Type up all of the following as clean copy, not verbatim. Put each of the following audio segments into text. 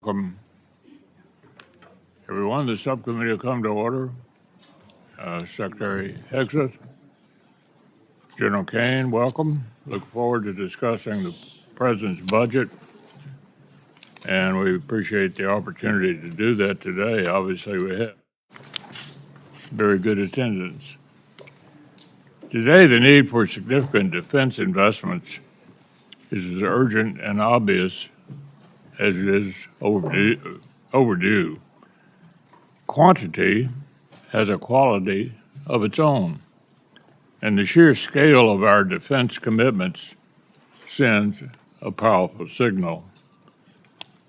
Welcome, everyone. The subcommittee will come to order. Secretary Hegseth, General Kane, welcome. Look forward to discussing the President's budget, and we appreciate the opportunity to do that today. Obviously, we have very good attendance. Today, the need for significant defense investments is as urgent and obvious as it is overdue. Quantity has a quality of its own, and the sheer scale of our defense commitments sends a powerful signal.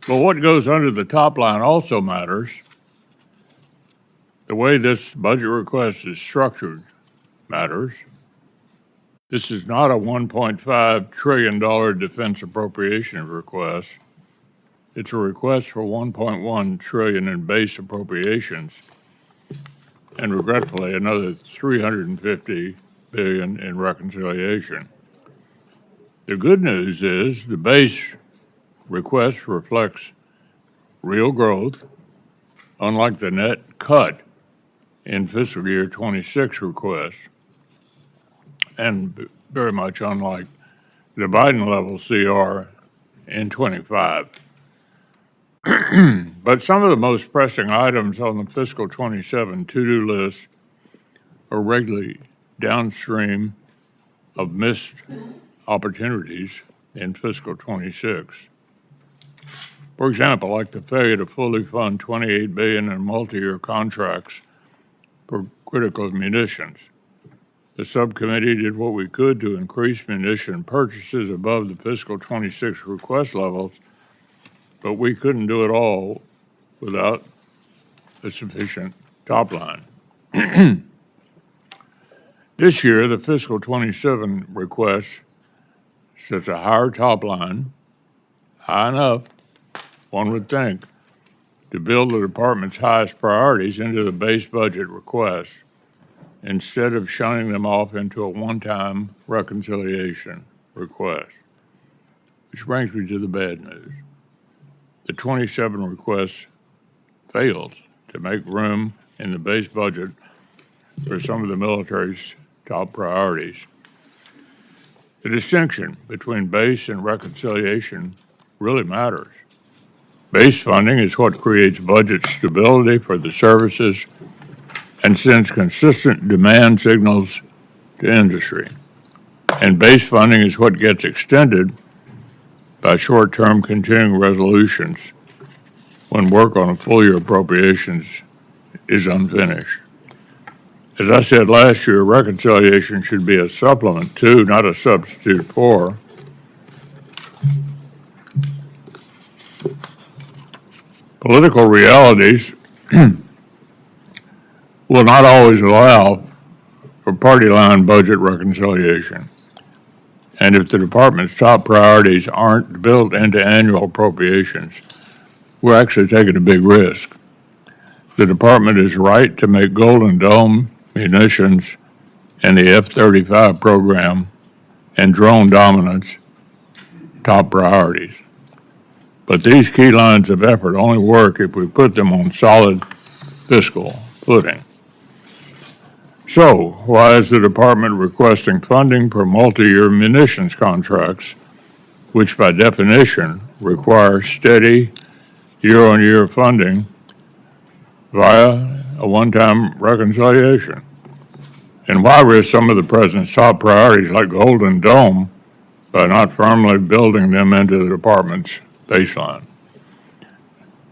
But what goes under the top line also matters. The way this budget request is structured matters. This is not a $1.5 trillion defense appropriation request. It's a request for $1.1 trillion in base appropriations, and regretfully, another $350 billion in reconciliation. The good news is the base request reflects real growth, unlike the net cut in fiscal year 26 request, and very much unlike the Biden level CR in 25. But some of the most pressing items on the fiscal 27 to-do list are regularly downstream of missed opportunities in fiscal 26. For example, like the failure to fully fund $28 billion in multi-year contracts for critical munitions. The subcommittee did what we could to increase munition purchases above the fiscal 26 request levels, but we couldn't do it all without a sufficient top line. This year, the fiscal 27 request sets a higher top line, high enough, one would think, to build the department's highest priorities into the base budget request, instead of shunning them off into a one-time reconciliation request. Which brings me to the bad news. The 27 request fails to make room in the base budget for some of the military's top priorities. The distinction between base and reconciliation really matters. Base funding is what creates budget stability for the services and sends consistent demand signals to industry. And base funding is what gets extended by short-term continuing resolutions when work on a full-year appropriations is unfinished. As I said last year, reconciliation should be a supplement to, not a substitute for, political realities will not always allow for party line budget reconciliation. And if the department's top priorities aren't built into annual appropriations, we're actually taking a big risk. The department is right to make Golden Dome, munitions, and the F-35 program and drone dominance top priorities. But these key lines of effort only work if we put them on solid fiscal footing. So, why is the department requesting funding for multi-year munitions contracts, which by definition require steady year-on-year funding via a one-time reconciliation? And why risk some of the president's top priorities like Golden Dome by not firmly building them into the department's baseline?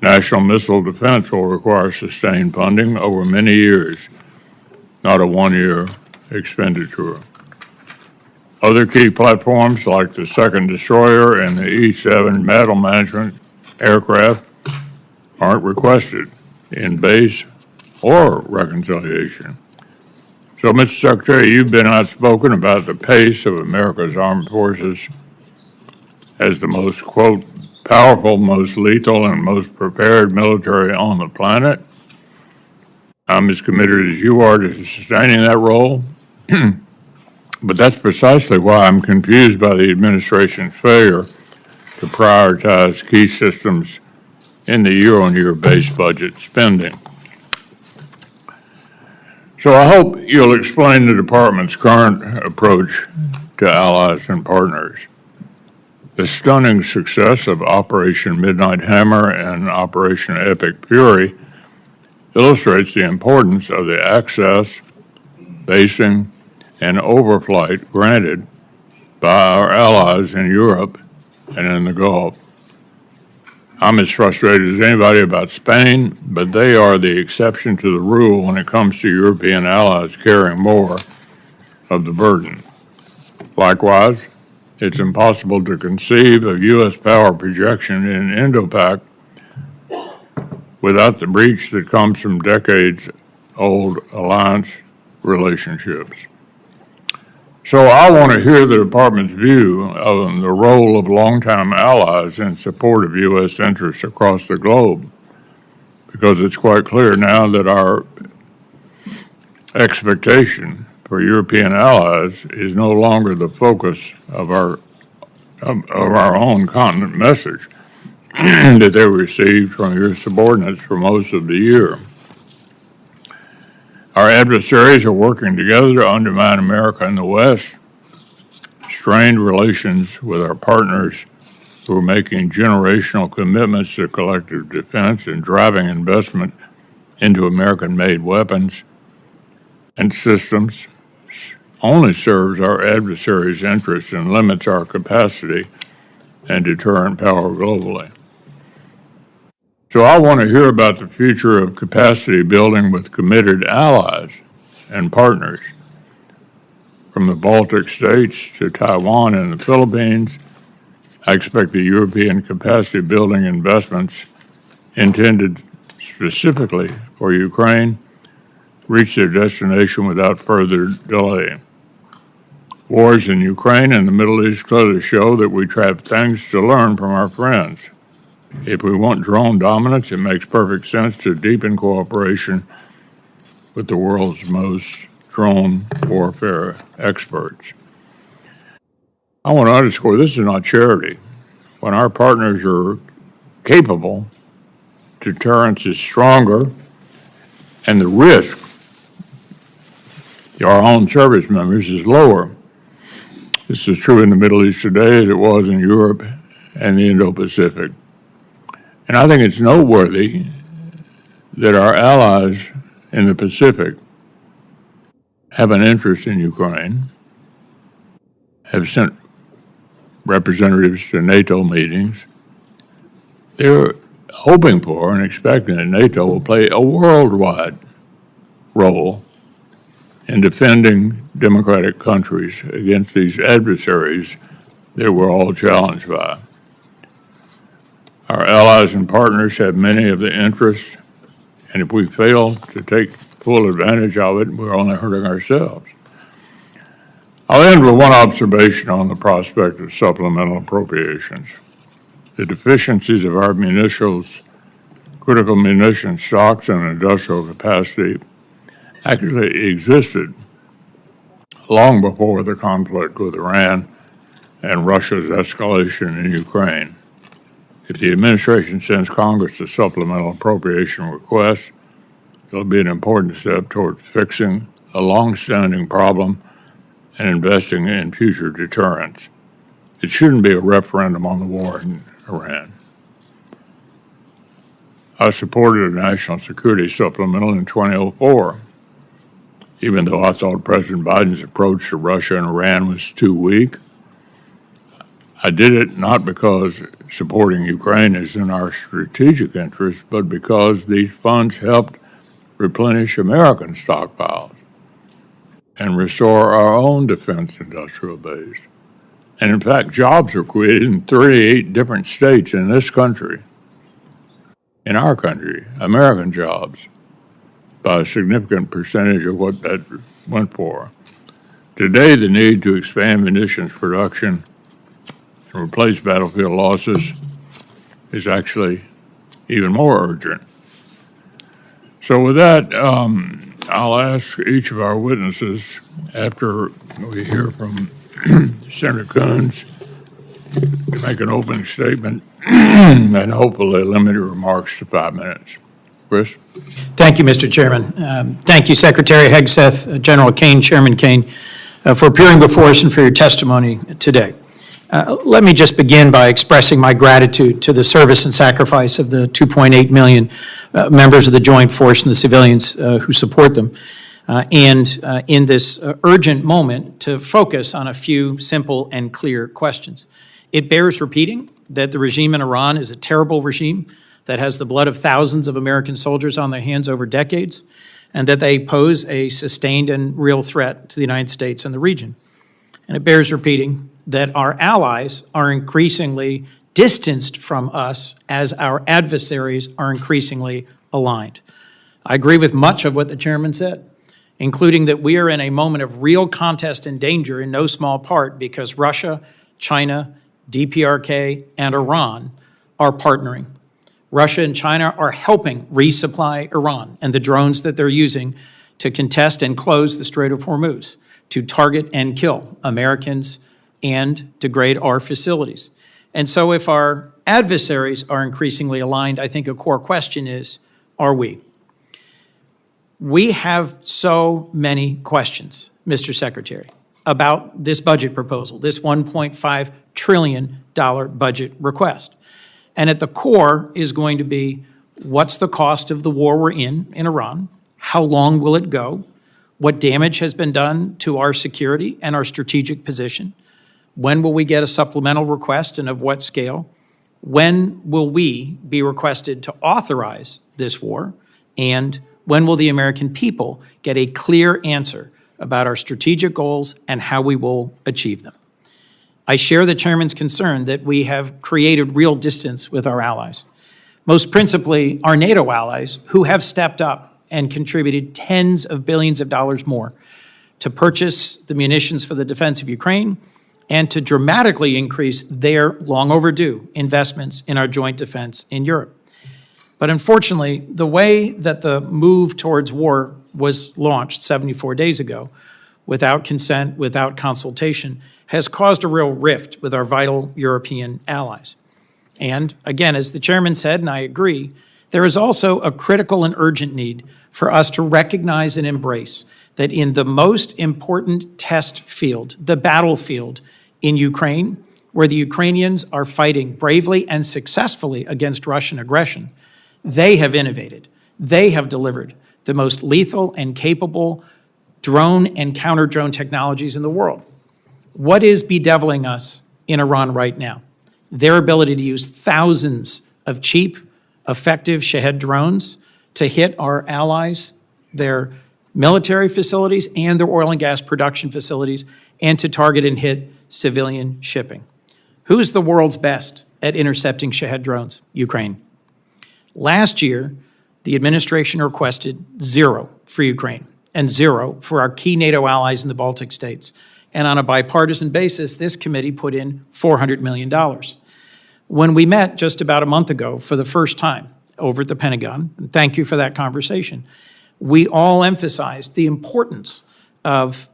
National missile defense will require sustained funding over many years, not a one-year expenditure. Other key platforms like the second destroyer and the E-7 battle management aircraft aren't requested in base or reconciliation. So, Mr. Secretary, you've been outspoken about the pace of America's armed forces as the most, quote, powerful, most lethal, and most prepared military on the planet. I'm as committed as you are to sustaining that role, but that's precisely why I'm confused by the administration's failure to prioritize key systems in the year-on-year base budget spending. So I hope you'll explain the department's current approach to allies and partners. The stunning success of Operation Midnight Hammer and Operation Epic Fury illustrates the importance of the access, basing, and overflight granted by our allies in Europe and in the Gulf. I'm as frustrated as anybody about Spain, but they are the exception to the rule when it comes to European allies carrying more of the burden. Likewise, it's impossible to conceive of U.S. power projection in Indo-Pac without the breach that comes from decades-old alliance relationships. So I want to hear the department's view of the role of longtime allies in support of U.S. interests across the globe, because it's quite clear now that our expectation for European allies is no longer the focus of our own continent message that they received from your subordinates for most of the year. Our adversaries are working together to undermine America in the West, strained relations with our partners who are making generational commitments to collective defense and driving investment into American-made weapons and systems only serves our adversaries' interests and limits our capacity and deterrent power globally. So I want to hear about the future of capacity building with committed allies and partners. From the Baltic states to Taiwan and the Philippines, I expect the European capacity building investments intended specifically for Ukraine reach their destination without further delay. Wars in Ukraine and the Middle East clearly show that we have things to learn from our friends. If we want drone dominance, it makes perfect sense to deepen cooperation with the world's most drone warfare experts. I want to underscore this is not charity. When our partners are capable, deterrence is stronger, and the risk to our own service members is lower. This is true in the Middle East today as it was in Europe and the Indo-Pacific. And I think it's noteworthy that our allies in the Pacific have an interest in Ukraine, have sent representatives to NATO meetings. They're hoping for and expecting that NATO will play a worldwide role in defending democratic countries against these adversaries that we're all challenged by. Our allies and partners have many of the interests, and if we fail to take full advantage of it, we're only hurting ourselves. I'll end with one observation on the prospect of supplemental appropriations. The deficiencies of our critical munitions stocks and industrial capacity actually existed long before the conflict with Iran and Russia's escalation in Ukraine. If the administration sends Congress a supplemental appropriation request, it'll be an important step toward fixing a long-standing problem and investing in future deterrence. It shouldn't be a referendum on the war in Iran. I supported a national security supplemental in 2004, even though I thought President Biden's approach to Russia and Iran was too weak. I did it not because supporting Ukraine is in our strategic interest, but because these funds helped replenish American stockpiles and restore our own defense industrial base. And in fact, jobs are created in 38 different states in this country, in our country, American jobs, by a significant percentage of what that went for. Today, the need to expand munitions production and replace battlefield losses is actually even more urgent. So with that, I'll ask each of our witnesses, after we hear from Senator Coons to make an opening statement and hopefully limit your remarks to 5 minutes. Chris? Thank you, Mr. Chairman. Thank you, Secretary Hegseth, General Kane, Chairman Kane, for appearing before us and for your testimony today. Let me just begin by expressing my gratitude to the service and sacrifice of the 2.8 million members of the Joint Force and the civilians who support them. And in this urgent moment, to focus on a few simple and clear questions. It bears repeating that the regime in Iran is a terrible regime that has the blood of thousands of American soldiers on their hands over decades, and that they pose a sustained and real threat to the United States and the region. And it bears repeating that our allies are increasingly distanced from us as our adversaries are increasingly aligned. I agree with much of what the chairman said, including that we are in a moment of real contest and danger in no small part because Russia, China, DPRK, and Iran are partnering. Russia and China are helping resupply Iran and the drones that they're using to contest and close the Strait of Hormuz, to target and kill Americans and degrade our facilities. And so if our adversaries are increasingly aligned, I think a core question is, are we? We have so many questions, Mr. Secretary, about this budget proposal, this $1.5 trillion budget request. And at the core is going to be, what's the cost of the war we're in Iran? How long will it go? What damage has been done to our security and our strategic position? When will we get a supplemental request and of what scale? When will we be requested to authorize this war? And when will the American people get a clear answer about our strategic goals and how we will achieve them? I share the chairman's concern that we have created real distance with our allies, most principally our NATO allies, who have stepped up and contributed tens of billions of dollars more to purchase the munitions for the defense of Ukraine and to dramatically increase their long overdue investments in our joint defense in Europe. But unfortunately, the way that the move towards war was launched 74 days ago, without consent, without consultation, has caused a real rift with our vital European allies. And again, as the chairman said, and I agree, there is also a critical and urgent need for us to recognize and embrace that in the most important test field, the battlefield in Ukraine, where the Ukrainians are fighting bravely and successfully against Russian aggression, they have innovated. They have delivered the most lethal and capable drone and counter-drone technologies in the world. What is bedeviling us in Iran right now? Their ability to use thousands of cheap, effective Shahed drones to hit our allies, their military facilities, and their oil and gas production facilities, and to target and hit civilian shipping. Who's the world's best at intercepting Shahed drones? Ukraine. Last year, the administration requested 0 for Ukraine and 0 for our key NATO allies in the Baltic states. And on a bipartisan basis, this committee put in $400 million. When we met just about a month ago for the first time over at the Pentagon, and thank you for that conversation, we all emphasized the importance of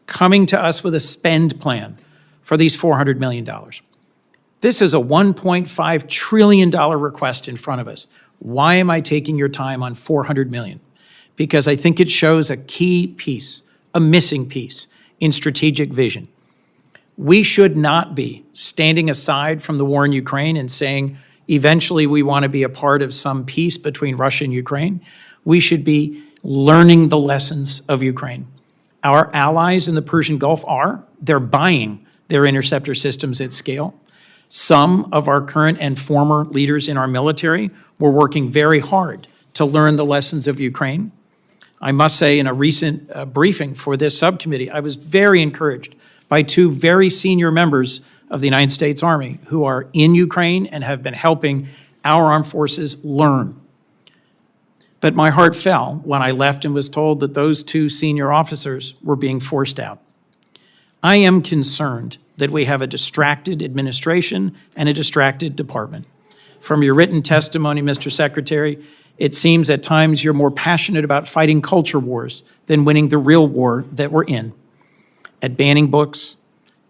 coming to us with a spend plan for these $400 million. This is a $1.5 trillion request in front of us. Why am I taking your time on $400 million? Because I think it shows a key piece, a missing piece in strategic vision. We should not be standing aside from the war in Ukraine and saying, eventually we want to be a part of some peace between Russia and Ukraine. We should be learning the lessons of Ukraine. Our allies in the Persian Gulf they're buying their interceptor systems at scale. Some of our current and former leaders in our military were working very hard to learn the lessons of Ukraine. I must say, in a recent briefing for this subcommittee, I was very encouraged by 2 very senior members of the United States Army who are in Ukraine and have been helping our armed forces learn. But my heart fell when I left and was told that those 2 senior officers were being forced out. I am concerned that we have a distracted administration and a distracted department. From your written testimony, Mr. Secretary, it seems at times you're more passionate about fighting culture wars than winning the real war that we're in. At banning books,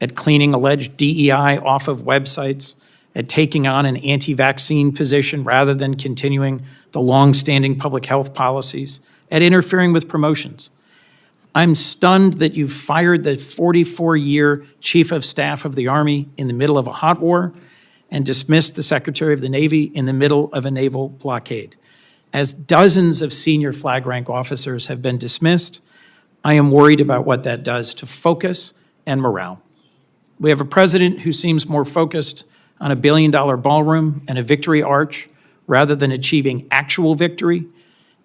at cleaning alleged DEI off of websites, at taking on an anti-vaccine position rather than continuing the long-standing public health policies, at interfering with promotions. I'm stunned that you fired the 44-year Chief of Staff of the Army in the middle of a hot war and dismissed the Secretary of the Navy in the middle of a naval blockade. As dozens of senior flag rank officers have been dismissed, I am worried about what that does to focus and morale. We have a president who seems more focused on a billion-dollar ballroom and a victory arch rather than achieving actual victory,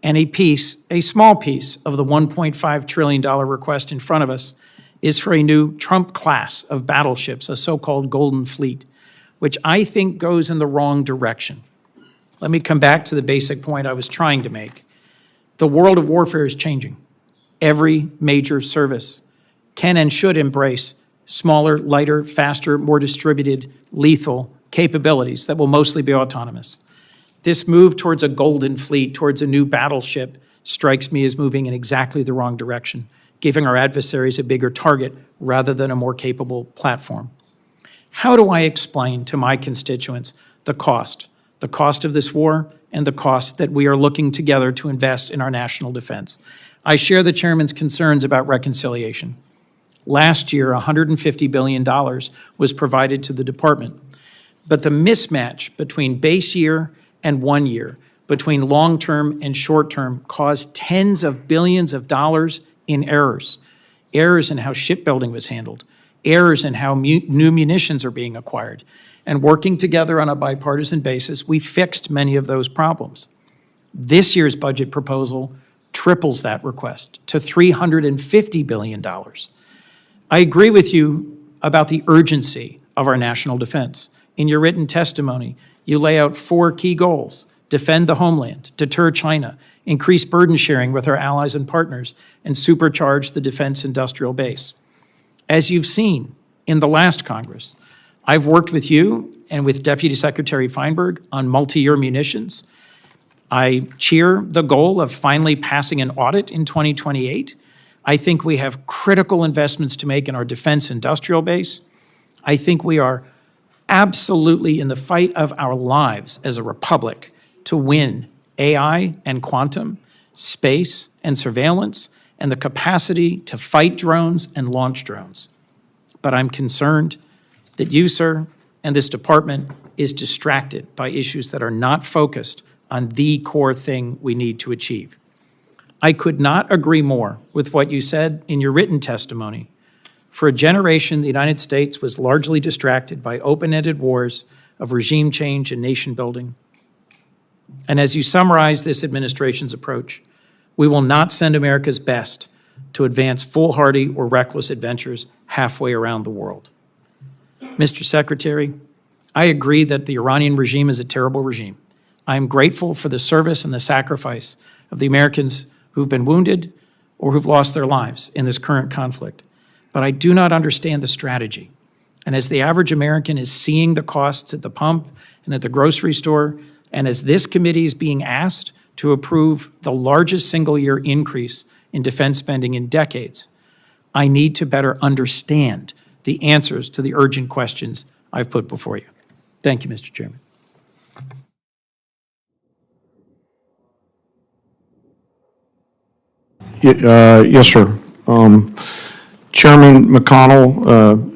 and a small piece of the $1.5 trillion request in front of us is for a new Trump class of battleships, a so-called Golden Fleet, which I think goes in the wrong direction. Let me come back to the basic point I was trying to make. The world of warfare is changing. Every major service can and should embrace smaller, lighter, faster, more distributed, lethal capabilities that will mostly be autonomous. This move towards a Golden Fleet, towards a new battleship, strikes me as moving in exactly the wrong direction, giving our adversaries a bigger target rather than a more capable platform. How do I explain to my constituents the cost of this war and the cost that we are looking together to invest in our national defense? I share the chairman's concerns about reconciliation. Last year, $150 billion was provided to the department, but the mismatch between base year and 1 year, between long-term and short-term, caused tens of billions of dollars in errors. Errors in how shipbuilding was handled, errors in how new munitions are being acquired. And working together on a bipartisan basis, we fixed many of those problems. This year's budget proposal triples that request to $350 billion. I agree with you about the urgency of our national defense. In your written testimony, you lay out 4 key goals: defend the homeland, deter China, increase burden sharing with our allies and partners, and supercharge the defense industrial base. As you've seen in the last Congress, I've worked with you and with Deputy Secretary Feinberg on multi-year munitions. I cheer the goal of finally passing an audit in 2028. I think we have critical investments to make in our defense industrial base. I think we are absolutely in the fight of our lives as a republic to win AI and quantum, space and surveillance, and the capacity to fight drones and launch drones. But I'm concerned that you, sir, and this department is distracted by issues that are not focused on the core thing we need to achieve. I could not agree more with what you said in your written testimony. For a generation, the United States was largely distracted by open-ended wars of regime change and nation building. And as you summarize this administration's approach, we will not send America's best to advance foolhardy or reckless adventures halfway around the world. Mr. Secretary, I agree that the Iranian regime is a terrible regime. I am grateful for the service and the sacrifice of the Americans who've been wounded or who've lost their lives in this current conflict. But I do not understand the strategy. And as the average American is seeing the costs at the pump and at the grocery store, and as this committee is being asked to approve the largest single-year increase in defense spending in decades, I need to better understand the answers to the urgent questions I've put before you. Thank you, Mr. Chairman. Yes, sir. Chairman McConnell,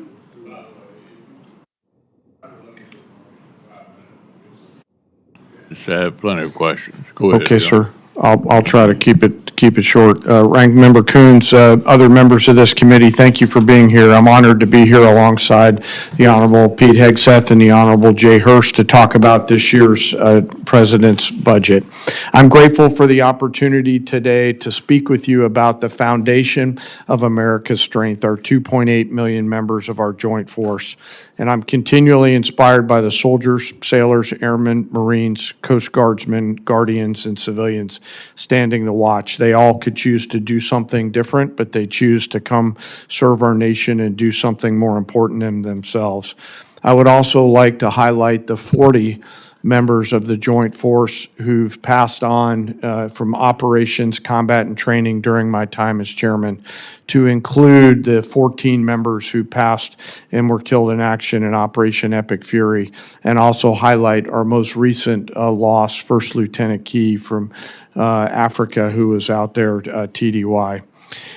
Just have plenty of questions. Go ahead. okay, John. sir. I'll try to keep it short. Ranking Member Coons, other members of this committee, thank you for being here. I'm honored to be here alongside the Honorable Pete Hegseth and the Honorable Jay Hurst to talk about this year's President's budget. I'm grateful for the opportunity today to speak with you about the foundation of America's strength, our 2.8 million members of our joint force. And I'm continually inspired by the soldiers, sailors, airmen, Marines, Coast Guardsmen, Guardians, and civilians standing the watch. They all could choose to do something different, but they choose to come serve our nation and do something more important than themselves. I would also like to highlight the 40 members of the Joint Force who've passed on from operations, combat, and training during my time as chairman, to include the 14 members who passed and were killed in action in Operation Epic Fury, and also highlight our most recent loss, First Lieutenant Key from Africa, who was out there, TDY.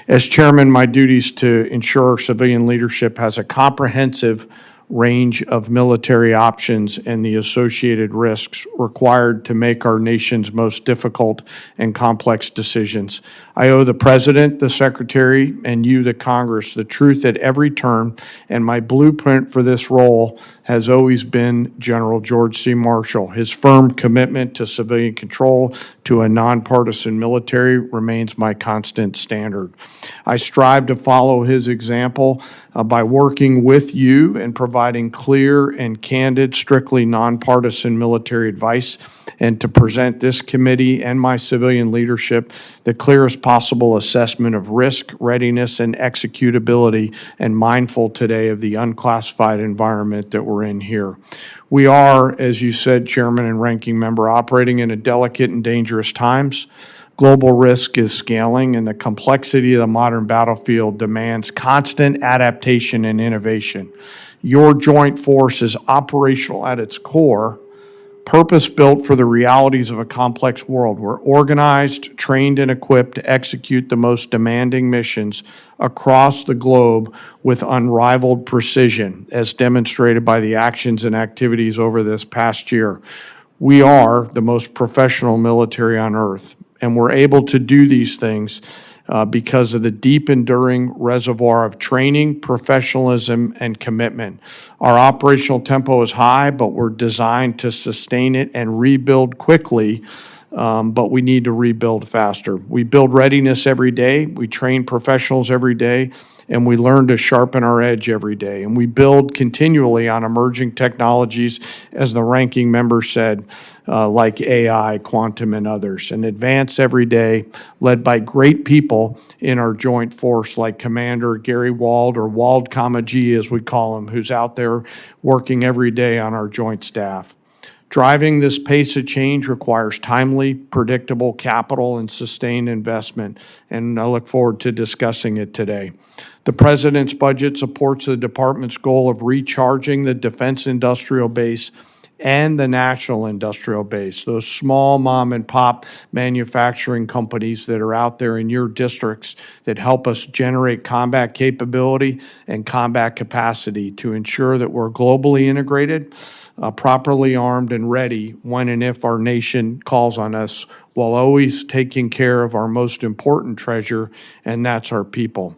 As chairman, my duties to ensure civilian leadership has a comprehensive range of military options and the associated risks required to make our nation's most difficult and complex decisions. I owe the President, the Secretary, and you, the Congress, the truth at every turn, and my blueprint for this role has always been General George C. Marshall. His firm commitment to civilian control, to a nonpartisan military, remains my constant standard. I strive to follow his example by working with you and providing clear and candid, strictly nonpartisan military advice, and to present this committee and my civilian leadership the clearest possible assessment of risk, readiness, and executability, and mindful today of the unclassified environment that we're in here. We are, as you said, Chairman and Ranking Member, operating in a delicate and dangerous times. Global risk is scaling, and the complexity of the modern battlefield demands constant adaptation and innovation. Your joint force is operational at its core, purpose-built for the realities of a complex world. We're organized, trained, and equipped to execute the most demanding missions across the globe with unrivaled precision, as demonstrated by the actions and activities over this past year. We are the most professional military on earth, and we're able to do these things because of the deep, enduring reservoir of training, professionalism, and commitment. Our operational tempo is high, but we're designed to sustain it and rebuild quickly, but we need to rebuild faster. We build readiness every day, we train professionals every day, and we learn to sharpen our edge every day. And we build continually on emerging technologies, as the ranking member said, like AI, quantum, and others, and advance every day, led by great people in our joint force, like Commander Gary Wald, or Wald, G, as we call him, who's out there working every day on our joint staff. Driving this pace of change requires timely, predictable capital and sustained investment, and I look forward to discussing it today. The President's budget supports the Department's goal of recharging the defense industrial base and the national industrial base, those small mom and pop manufacturing companies that are out there in your districts that help us generate combat capability and combat capacity to ensure that we're globally integrated, properly armed and ready when and if our nation calls on us, while always taking care of our most important treasure, and that's our people.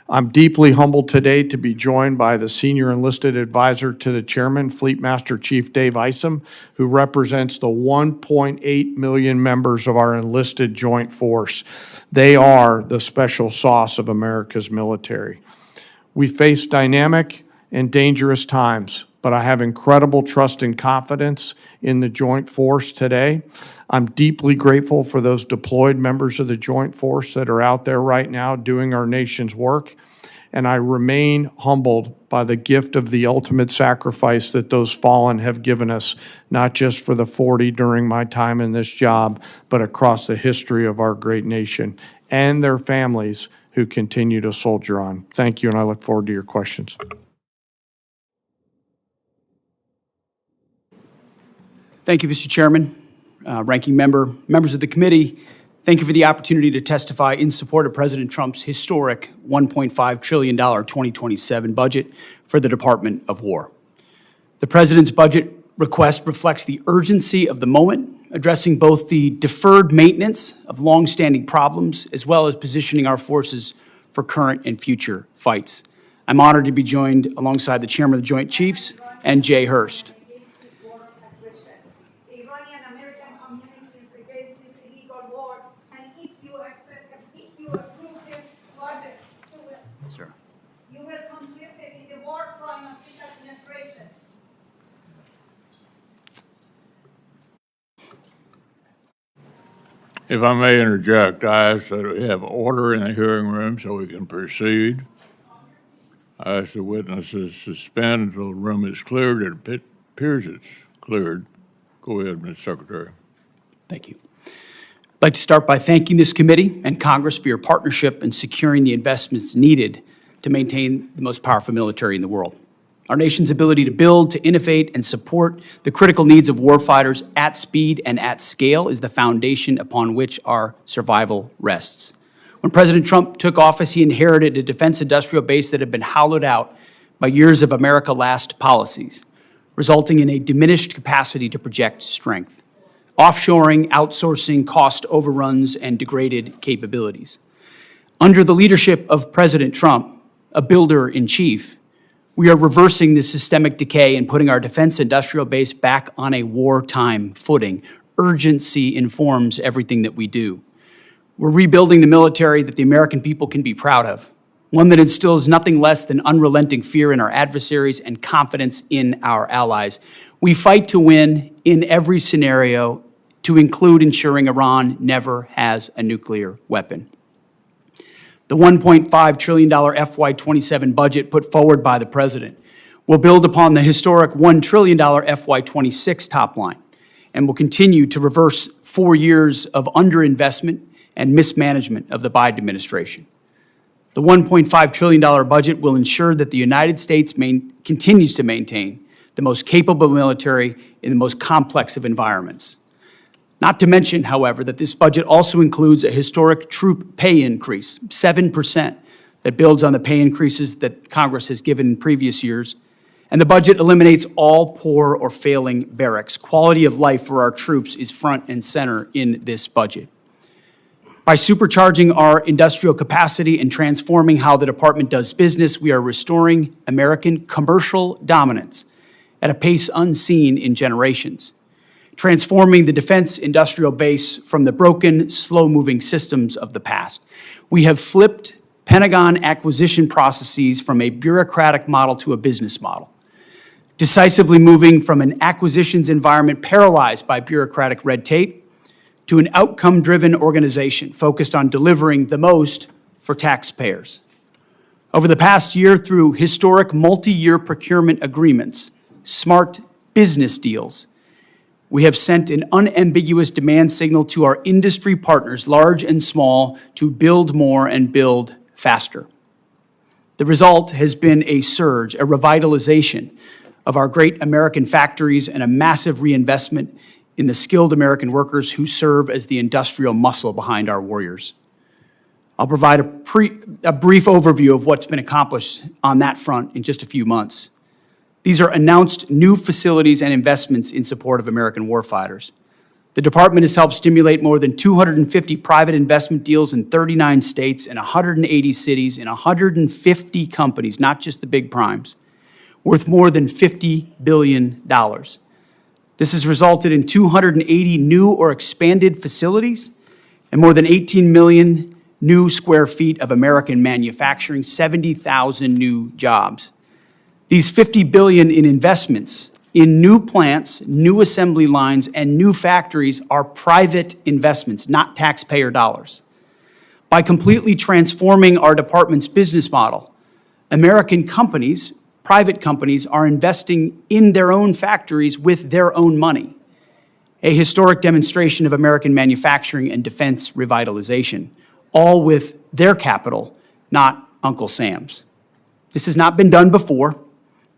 I'm deeply humbled today to be joined by the Senior Enlisted Advisor to the Chairman, Fleet Master Chief Dave Isom, who represents the 1.8 million members of our enlisted joint force. They are the special sauce of America's military. We face dynamic and dangerous times, but I have incredible trust and confidence in the Joint Force today. I'm deeply grateful for those deployed members of the Joint Force that are out there right now doing our nation's work, and I remain humbled by the gift of the ultimate sacrifice that those fallen have given us, not just for the 40 during my time in this job, but across the history of our great nation, and their families who continue to soldier on. Thank you, and I look forward to your questions. Thank you, Mr. Chairman, Ranking Member, members of the committee. Thank you for the opportunity to testify in support of President Trump's historic $1.5 trillion 2027 budget for the Department of War. The President's budget request reflects the urgency of the moment, addressing both the deferred maintenance of longstanding problems as well as positioning our forces for current and future fights. I'm honored to be joined alongside the Chairman of the Joint Chiefs and Jay Hurst. If I may interject, I ask that we have order in the hearing room so we can proceed. I ask the witnesses suspend until the room is cleared. It appears it's cleared. Go ahead, Ms. Secretary. Thank you. I'd like to start by thanking this committee and Congress for your partnership in securing the investments needed to maintain the most powerful military in the world. Our nation's ability to build, to innovate, and support the critical needs of warfighters at speed and at scale is the foundation upon which our survival rests. When President Trump took office, he inherited a defense industrial base that had been hollowed out by years of America Last policies, resulting in a diminished capacity to project strength, offshoring, outsourcing, cost overruns, and degraded capabilities. Under the leadership of President Trump, a builder-in-chief, we are reversing this systemic decay and putting our defense industrial base back on a wartime footing. Urgency informs everything that we do. We're rebuilding the military that the American people can be proud of, one that instills nothing less than unrelenting fear in our adversaries and confidence in our allies. We fight to win in every scenario, to include ensuring Iran never has a nuclear weapon. The $1.5 trillion FY27 budget put forward by the President will build upon the historic $1 trillion FY26 top line and will continue to reverse 4 years of underinvestment and mismanagement of the Biden administration. The $1.5 trillion budget will ensure that the United States continues to maintain the most capable military in the most complex of environments. Not to mention, however, that this budget also includes a historic troop pay increase, 7%, that builds on the pay increases that Congress has given in previous years. And the budget eliminates all poor or failing barracks. Quality of life for our troops is front and center in this budget. By supercharging our industrial capacity and transforming how the department does business, we are restoring American commercial dominance at a pace unseen in generations, transforming the defense industrial base from the broken, slow-moving systems of the past. We have flipped Pentagon acquisition processes from a bureaucratic model to a business model, decisively moving from an acquisitions environment paralyzed by bureaucratic red tape to an outcome-driven organization focused on delivering the most for taxpayers. Over the past year, through historic multi-year procurement agreements, smart business deals, we have sent an unambiguous demand signal to our industry partners, large and small, to build more and build faster. The result has been a surge, a revitalization of our great American factories and a massive reinvestment in the skilled American workers who serve as the industrial muscle behind our warriors. I'll provide a brief overview of what's been accomplished on that front in just a few months. These are announced new facilities and investments in support of American warfighters. The department has helped stimulate more than 250 private investment deals in 39 states and 180 cities in 150 companies, not just the big primes, worth more than $50 billion. This has resulted in 280 new or expanded facilities and more than 18 million new square feet of American manufacturing, 70,000 new jobs. These $50 billion in investments in new plants, new assembly lines, and new factories are private investments, not taxpayer dollars. By completely transforming our department's business model, American companies, private companies, are investing in their own factories with their own money, a historic demonstration of American manufacturing and defense revitalization, all with their capital, not Uncle Sam's. This has not been done before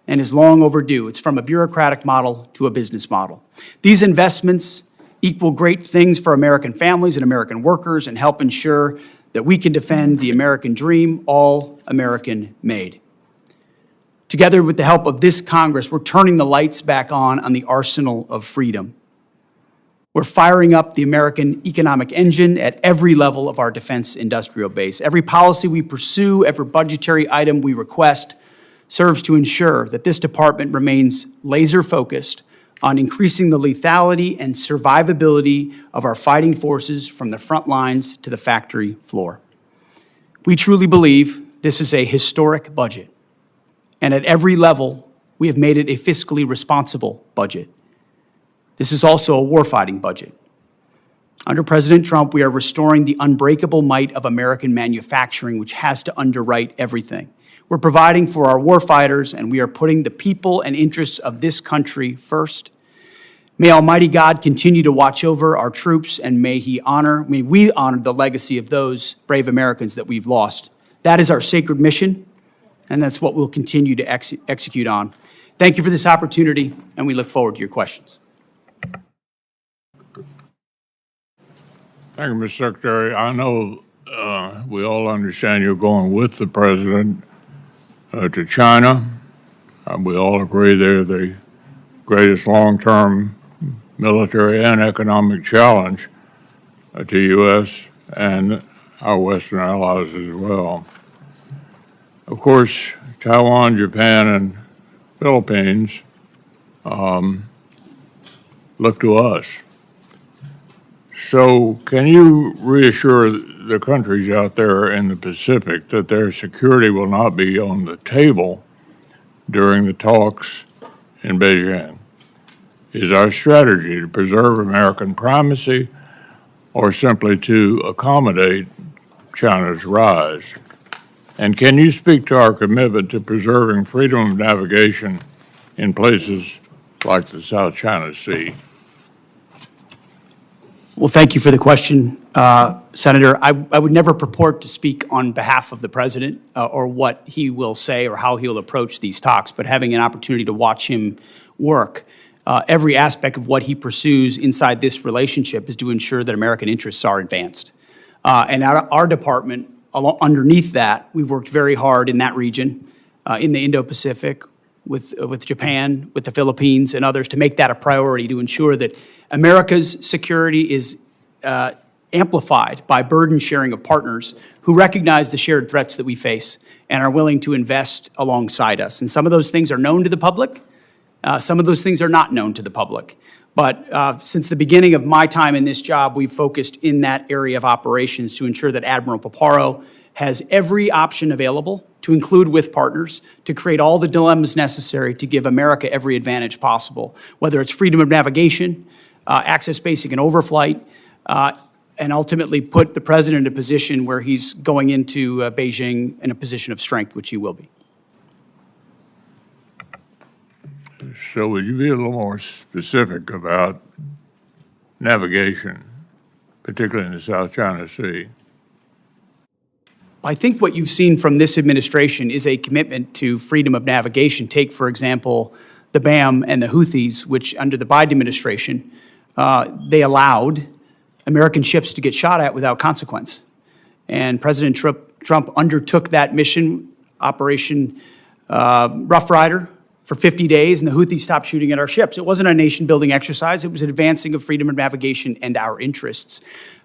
and is long overdue. It's from a bureaucratic model to a business model. These investments equal great things for American families and American workers and help ensure that we can defend the American dream, all American made. Together with the help of this Congress, we're turning the lights back on the arsenal of freedom. We're firing up the American economic engine at every level of our defense industrial base. Every policy we pursue, every budgetary item we request, serves to ensure that this department remains laser-focused on increasing the lethality and survivability of our fighting forces from the front lines to the factory floor. We truly believe this is a historic budget, and at every level, we have made it a fiscally responsible budget. This is also a warfighting budget. Under President Trump, we are restoring the unbreakable might of American manufacturing, which has to underwrite everything. We're providing for our warfighters, and we are putting the people and interests of this country first. May Almighty God continue to watch over our troops, and may we honor the legacy of those brave Americans that we've lost. That is our sacred mission, and that's what we'll continue to execute on. Thank you for this opportunity, and we look forward to your questions. Thank you, Mr. Secretary. I know we all understand you're going with the president to China. We all agree they're the greatest long-term military and economic challenge to U.S. and our Western allies as well. Of course, Taiwan, Japan, and Philippines look to us. So can you reassure the countries out there in the Pacific that their security will not be on the table during the talks in Beijing? Is our strategy to preserve American primacy or simply to accommodate China's rise? And can you speak to our commitment to preserving freedom of navigation in places like the South China Sea? Well, thank you for the question, Senator. I would never purport to speak on behalf of the president or what he will say or how he'll approach these talks, but having an opportunity to watch him work, every aspect of what he pursues inside this relationship is to ensure that American interests are advanced. And our department, underneath that, we've worked very hard in that region, in the Indo-Pacific, with Japan, with the Philippines, and others, to make that a priority to ensure that America's security is amplified by burden sharing of partners who recognize the shared threats that we face and are willing to invest alongside us. And some of those things are known to the public. Some of those things are not known to the public. But since the beginning of my time in this job, we've focused in that area of operations to ensure that Admiral Paparo has every option available to include with partners to create all the dilemmas necessary to give America every advantage possible, whether it's freedom of navigation, access basic and overflight, and ultimately put the president in a position where he's going into Beijing in a position of strength, which he will be. So would you be a little more specific about navigation, particularly in the South China Sea? I think what you've seen from this administration is a commitment to freedom of navigation. Take, for example, the BAM and the Houthis, which under the Biden administration, they allowed American ships to get shot at without consequence. And President Trump undertook that mission, Operation Rough Rider, for 50 days, and the Houthis stopped shooting at our ships. It wasn't a nation-building exercise. It was an advancing of freedom of navigation and our interests.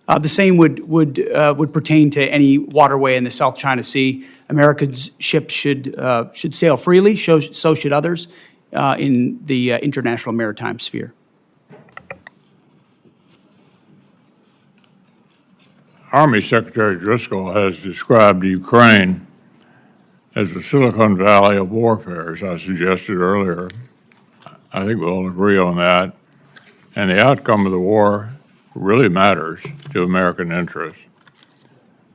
The same would pertain to any waterway in the South China Sea. American ships should sail freely, so should others in the international maritime sphere. Army Secretary Driscoll has described Ukraine as the Silicon Valley of warfare, as I suggested earlier. I think we'll all agree on that. And the outcome of the war really matters to American interests.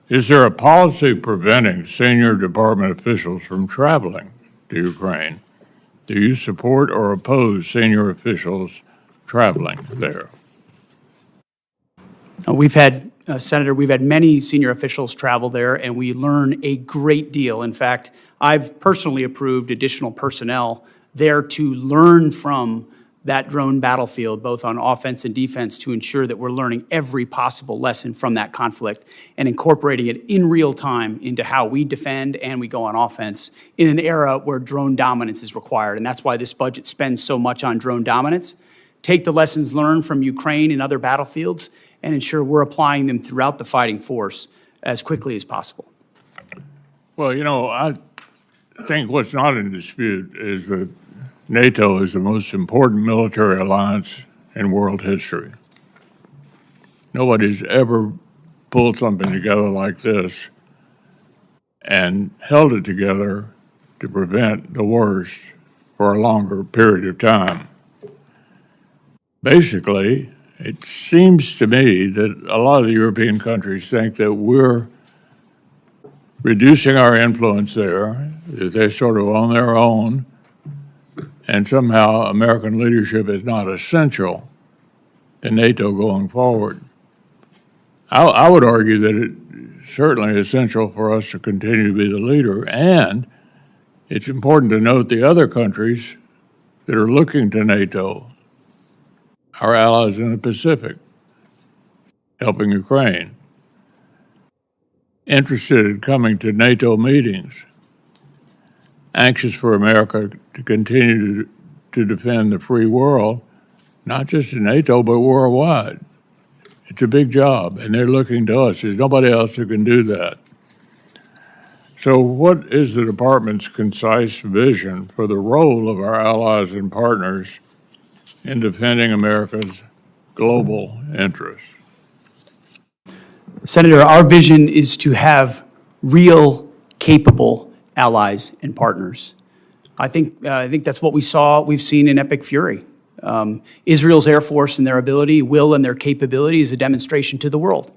Is there a policy preventing senior department officials from traveling to Ukraine? Do you support or oppose senior officials traveling there? Senator, we've had many senior officials travel there, and we learn a great deal. In fact, I've personally approved additional personnel there to learn from that drone battlefield, both on offense and defense, to ensure that we're learning every possible lesson from that conflict and incorporating it in real time into how we defend and we go on offense in an era where drone dominance is required. And that's why this budget spends so much on drone dominance. Take the lessons learned from Ukraine and other battlefields and ensure we're applying them throughout the fighting force as quickly as possible. Well, you know, I think what's not in dispute is that NATO is the most important military alliance in world history. Nobody's ever pulled something together like this and held it together to prevent the worst for a longer period of time. Basically, it seems to me that a lot of the European countries think that we're reducing our influence there, that they're sort of on their own, and somehow American leadership is not essential to NATO going forward. I would argue that it's certainly essential for us to continue to be the leader, and it's important to note the other countries that are looking to NATO, our allies in the Pacific, helping Ukraine, interested in coming to NATO meetings, anxious for America to continue to defend the free world, not just in NATO, but worldwide. It's a big job, and they're looking to us. There's nobody else who can do that. So what is the department's concise vision for the role of our allies and partners in defending America's global interests? Senator, our vision is to have real, capable allies and partners. I think that's what we've seen in Epic Fury. Israel's Air Force and their ability, will, and their capability is a demonstration to the world.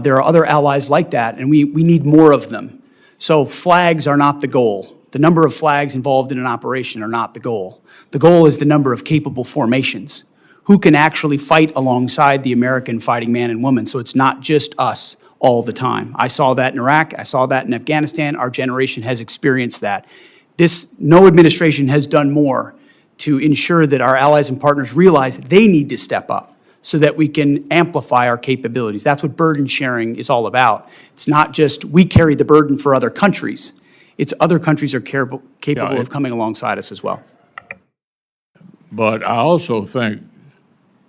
There are other allies like that, and we need more of them. So flags are not the goal. The number of flags involved in an operation are not the goal. The goal is the number of capable formations who can actually fight alongside the American fighting man and woman. So it's not just us all the time. I saw that in Iraq. I saw that in Afghanistan. Our generation has experienced that. No administration has done more to ensure that our allies and partners realize they need to step up so that we can amplify our capabilities. That's what burden sharing is all about. It's not just we carry the burden for other countries. It's other countries are capable of coming alongside us as well. But I also think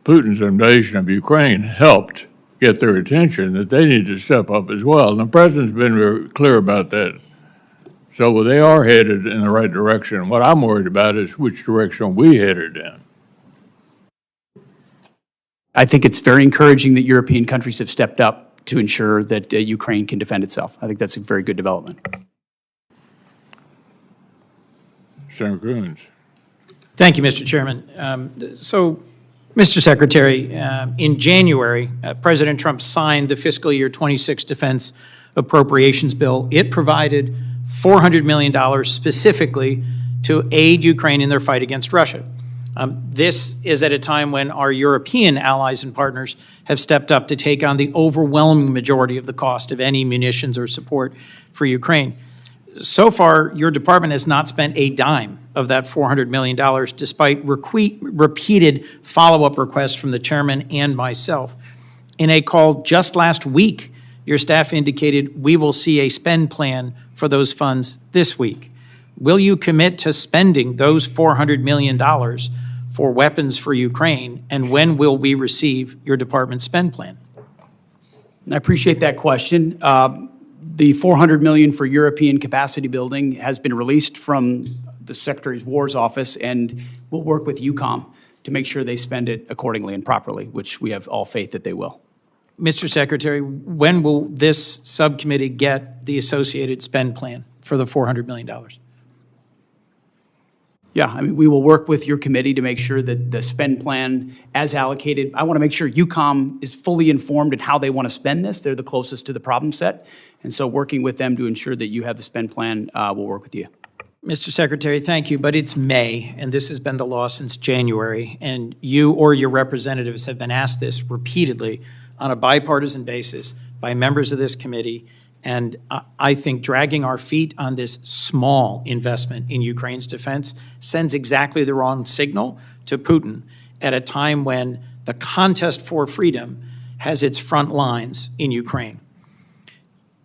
Putin's invasion of Ukraine helped get their attention that they need to step up as well. And the president's been very clear about that. So they are headed in the right direction. What I'm worried about is which direction we headed in. I think it's very encouraging that European countries have stepped up to ensure that Ukraine can defend itself. I think that's a very good development. Senator Coons. Thank you, Mr. Chairman. Mr. Secretary, in January, President Trump signed the fiscal year 26 defense appropriations bill. It provided $400 million specifically to aid Ukraine in their fight against Russia. This is at a time when our European allies and partners have stepped up to take on the overwhelming majority of the cost of any munitions or support for Ukraine. So far, your department has not spent a dime of that $400 million, despite repeated follow-up requests from the chairman and myself. In a call just last week, your staff indicated we will see a spend plan for those funds this week. Will you commit to spending those $400 million for weapons for Ukraine, and when will we receive your department's spend plan? I appreciate that question. The $400 million for European capacity building has been released from the Secretary of War's office, and we'll work with EUCOM to make sure they spend it accordingly and properly, which we have all faith that they will. Mr. Secretary, when will this subcommittee get the associated spend plan for the $400 million? Yeah, I mean, we will work with your committee to make sure that the spend plan as allocated, I want to make sure EUCOM is fully informed in how they want to spend this. They're the closest to the problem set. And so working with them to ensure that you have the spend plan, we'll work with you. Mr. Secretary, thank you, but it's May, and this has been the law since January, and you or your representatives have been asked this repeatedly on a bipartisan basis by members of this committee, and I think dragging our feet on this small investment in Ukraine's defense sends exactly the wrong signal to Putin at a time when the contest for freedom has its front lines in Ukraine.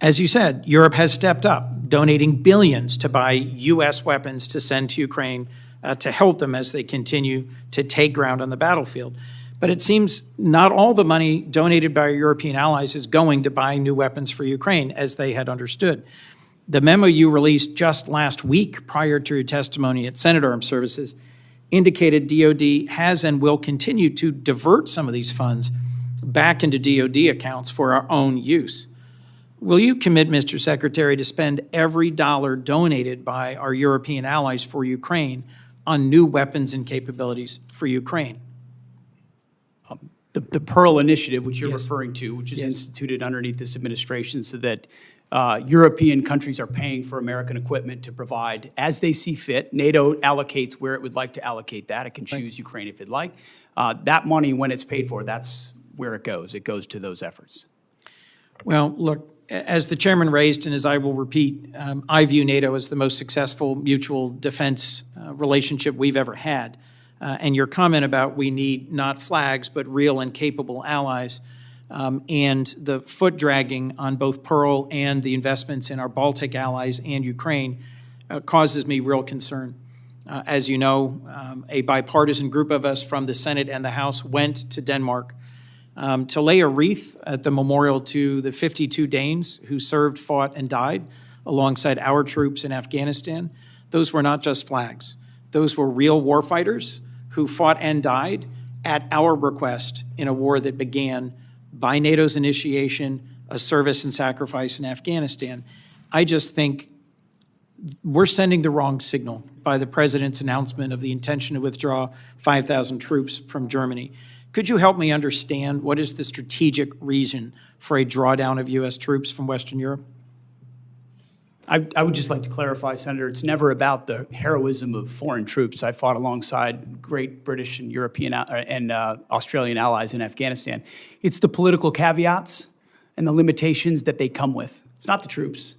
As you said, Europe has stepped up, donating billions to buy U.S. weapons to send to Ukraine to help them as they continue to take ground on the battlefield. But it seems not all the money donated by our European allies is going to buy new weapons for Ukraine, as they had understood. The memo you released just last week, prior to your testimony at Senate Armed Services, indicated DOD has and will continue to divert some of these funds back into DOD accounts for our own use. Will you commit, Mr. Secretary, to spend every dollar donated by our European allies for Ukraine on new weapons and capabilities for Ukraine? The Pearl Initiative, which you're referring to, which is instituted underneath this administration so that European countries are paying for American equipment to provide as they see fit. NATO allocates where it would like to allocate that. It can choose Ukraine if it'd like. That money, when it's paid for, that's where it goes. It goes to those efforts. Well, look, as the chairman raised, and as I will repeat, I view NATO as the most successful mutual defense relationship we've ever had. And your comment about we need not flags, but real and capable allies, and the foot dragging on both Pearl and the investments in our Baltic allies and Ukraine causes me real concern. As you know, a bipartisan group of us from the Senate and the House went to Denmark to lay a wreath at the memorial to the 52 Danes who served, fought, and died alongside our troops in Afghanistan. Those were not just flags. Those were real warfighters who fought and died at our request in a war that began by NATO's initiation, a service and sacrifice in Afghanistan. I just think we're sending the wrong signal by the president's announcement of the intention to withdraw 5,000 troops from Germany. Could you help me understand what is the strategic reason for a drawdown of U.S. troops from Western Europe? I would just like to clarify, Senator, it's never about the heroism of foreign troops. I fought alongside great British and European and Australian allies in Afghanistan. It's the political caveats and the limitations that they come with. It's not the troops.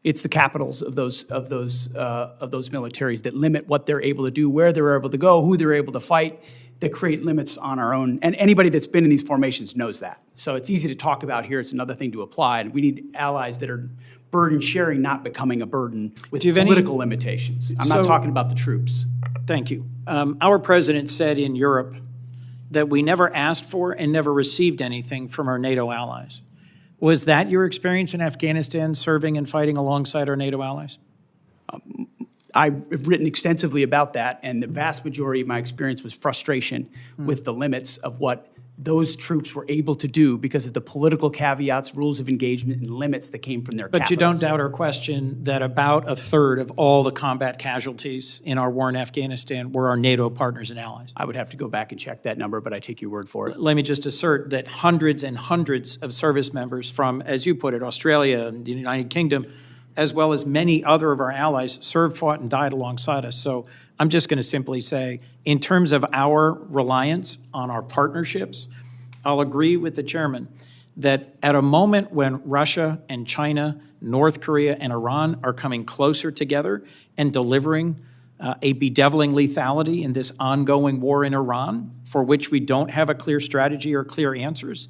It's the capitals of those militaries that limit what they're able to do, where they're able to go, who they're able to fight, that create limits on our own. And anybody that's been in these formations knows that. So it's easy to talk about here. It's another thing to apply. And we need allies that are burden sharing, not becoming a burden with political limitations. I'm not talking about the troops. Thank you. Our president said in Europe that we never asked for and never received anything from our NATO allies. Was that your experience in Afghanistan, serving and fighting alongside our NATO allies? I've written extensively about that, and the vast majority of my experience was frustration with the limits of what those troops were able to do because of the political caveats, rules of engagement, and limits that came from their capitals. But you don't doubt our question that about a third of all the combat casualties in our war in Afghanistan were our NATO partners and allies. I would have to go back and check that number, but I take your word for it. Let me just assert that hundreds and hundreds of service members from, as you put it, Australia and the United Kingdom, as well as many other of our allies, served, fought, and died alongside us. So I'm just going to simply say, in terms of our reliance on our partnerships, I'll agree with the chairman that at a moment when Russia and China, North Korea and Iran are coming closer together and delivering a bedeviling lethality in this ongoing war in Iran, for which we don't have a clear strategy or clear answers,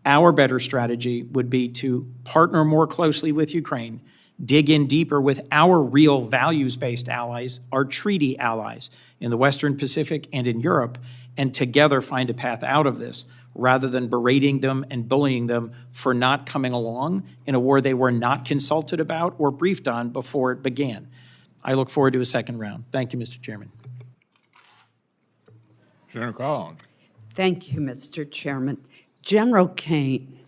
our better strategy would be to partner more closely with Ukraine, dig in deeper with our real values-based allies, our treaty allies in the Western Pacific and in Europe, and together find a path out of this, rather than berating them and bullying them for not coming along in a war they were not consulted about or briefed on before it began. I look forward to a second round. Thank you, Mr. Chairman. Senator Collins. Thank you, Mr. Chairman. General Kane,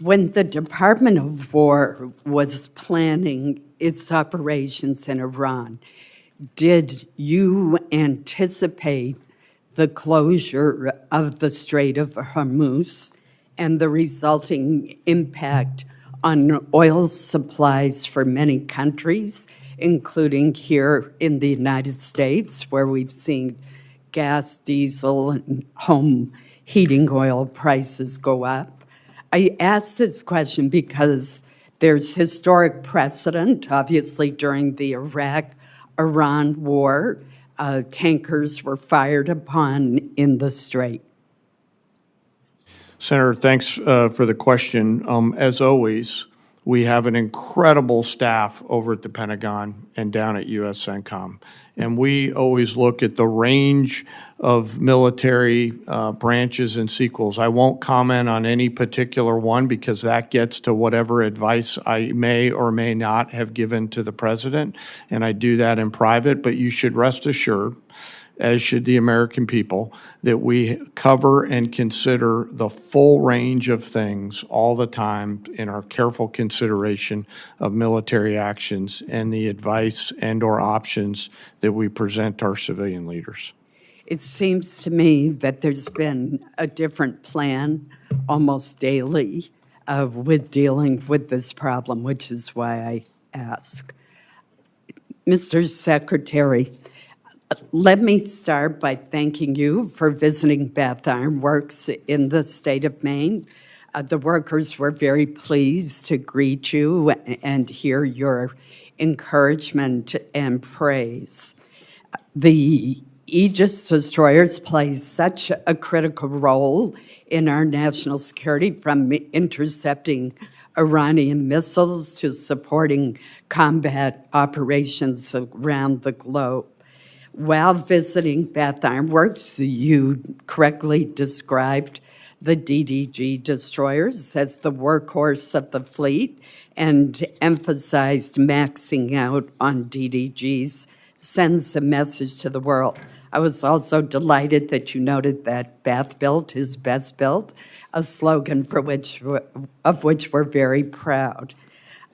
when the Department of War was planning its operations in Iran, did you anticipate the closure of the Strait of Hormuz and the resulting impact on oil supplies for many countries, including here in the United States, where we've seen gas, diesel, and home heating oil prices go up? I ask this question because there's historic precedent, obviously, during the Iraq-Iran war. Tankers were fired upon in the Strait. Senator, thanks for the question. As always, we have an incredible staff over at the Pentagon and down at USCENTCOM. And we always look at the range of military branches and sequels. I won't comment on any particular one because that gets to whatever advice I may or may not have given to the president, and I do that in private. But you should rest assured, as should the American people, that we cover and consider the full range of things all the time in our careful consideration of military actions and the advice and or options that we present to our civilian leaders. It seems to me that there's been a different plan almost daily with dealing with this problem, which is why I ask. Mr. Secretary, let me start by thanking you for visiting Bath Iron Works in the state of Maine. The workers were very pleased to greet you and hear your encouragement and praise. The Aegis destroyers play such a critical role in our national security, from intercepting Iranian missiles to supporting combat operations around the globe. While visiting Bath Iron Works, you correctly described the DDG destroyers as the workhorse of the fleet and emphasized maxing out on DDGs sends a message to the world. I was also delighted that you noted that Bath built is best built, a slogan of which we're very proud.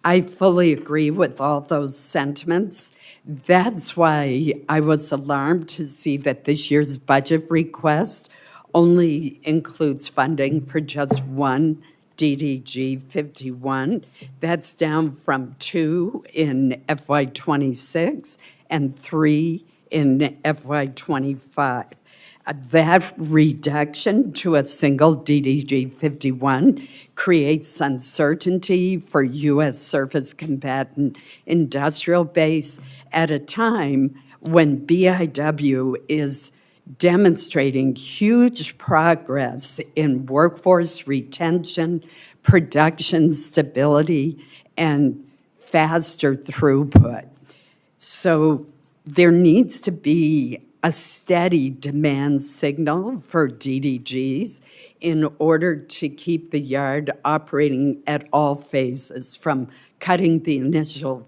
I fully agree with all those sentiments. That's why I was alarmed to see that this year's budget request only includes funding for just one DDG 51. That's down from 2 in FY26 and 3 in FY25. That reduction to a single DDG 51 creates uncertainty for U.S. surface combatant industrial base at a time when BIW is demonstrating huge progress in workforce retention, production stability, and faster throughput. So there needs to be a steady demand signal for DDGs in order to keep the yard operating at all phases, from cutting the initial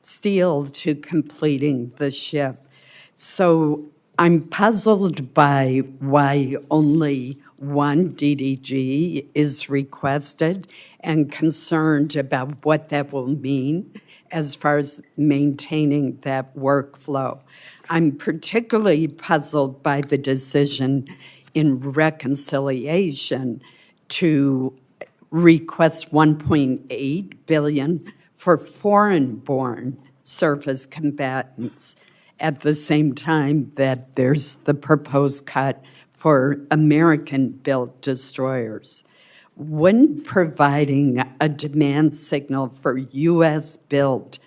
steel to completing the ship. So I'm puzzled by why only one DDG is requested and concerned about what that will mean as far as maintaining that workflow. I'm particularly puzzled by the decision in reconciliation to request $1.8 billion for foreign-born surface combatants at the same time that there's the proposed cut for American-built destroyers. Wouldn't providing a demand signal for U.S.-built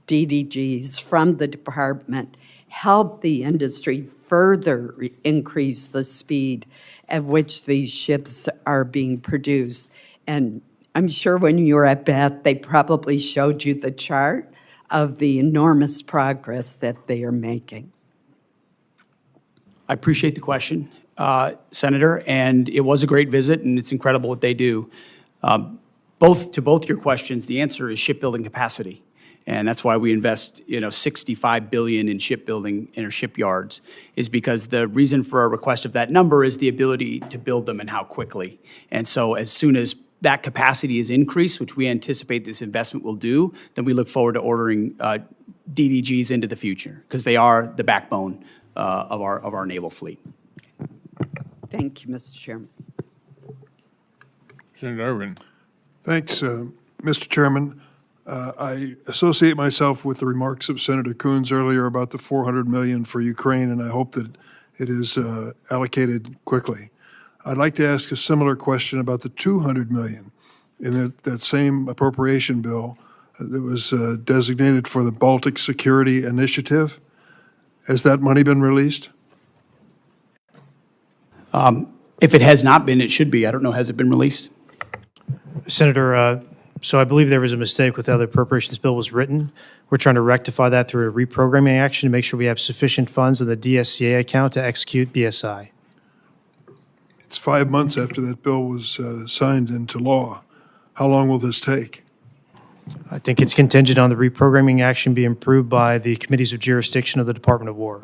DDGs from the department help the industry further increase the speed at which these ships are being produced? And I'm sure when you were at Bath, they probably showed you the chart of the enormous progress that they are making. I appreciate the question, Senator, and it was a great visit, and it's incredible what they do. To both your questions, the answer is shipbuilding capacity, and that's why we invest, $65 billion in shipbuilding in our shipyards, is because the reason for our request of that number is the ability to build them and how quickly. And so, as soon as that capacity is increased, which we anticipate this investment will do, then we look forward to ordering DDGs into the future, because they are the backbone of our naval fleet. Thank you, Mr. Chairman. Senator Irvin. Thanks, Mr. Chairman. I associate myself with the remarks of Senator Coons earlier about the $400 million for Ukraine, and I hope that it is allocated quickly. I'd like to ask a similar question about the $200 million in that same appropriation bill that was designated for the Baltic Security Initiative. Has that money been released? If it has not been, it should be. I don't know, has it been released? Senator, so I believe there was a mistake with how the appropriations bill was written. We're trying to rectify that through a reprogramming action to make sure we have sufficient funds in the DSCA account to execute BSI. It's 5 months after that bill was signed into law. How long will this take? I think it's contingent on the reprogramming action being approved by the committees of jurisdiction of the Department of War.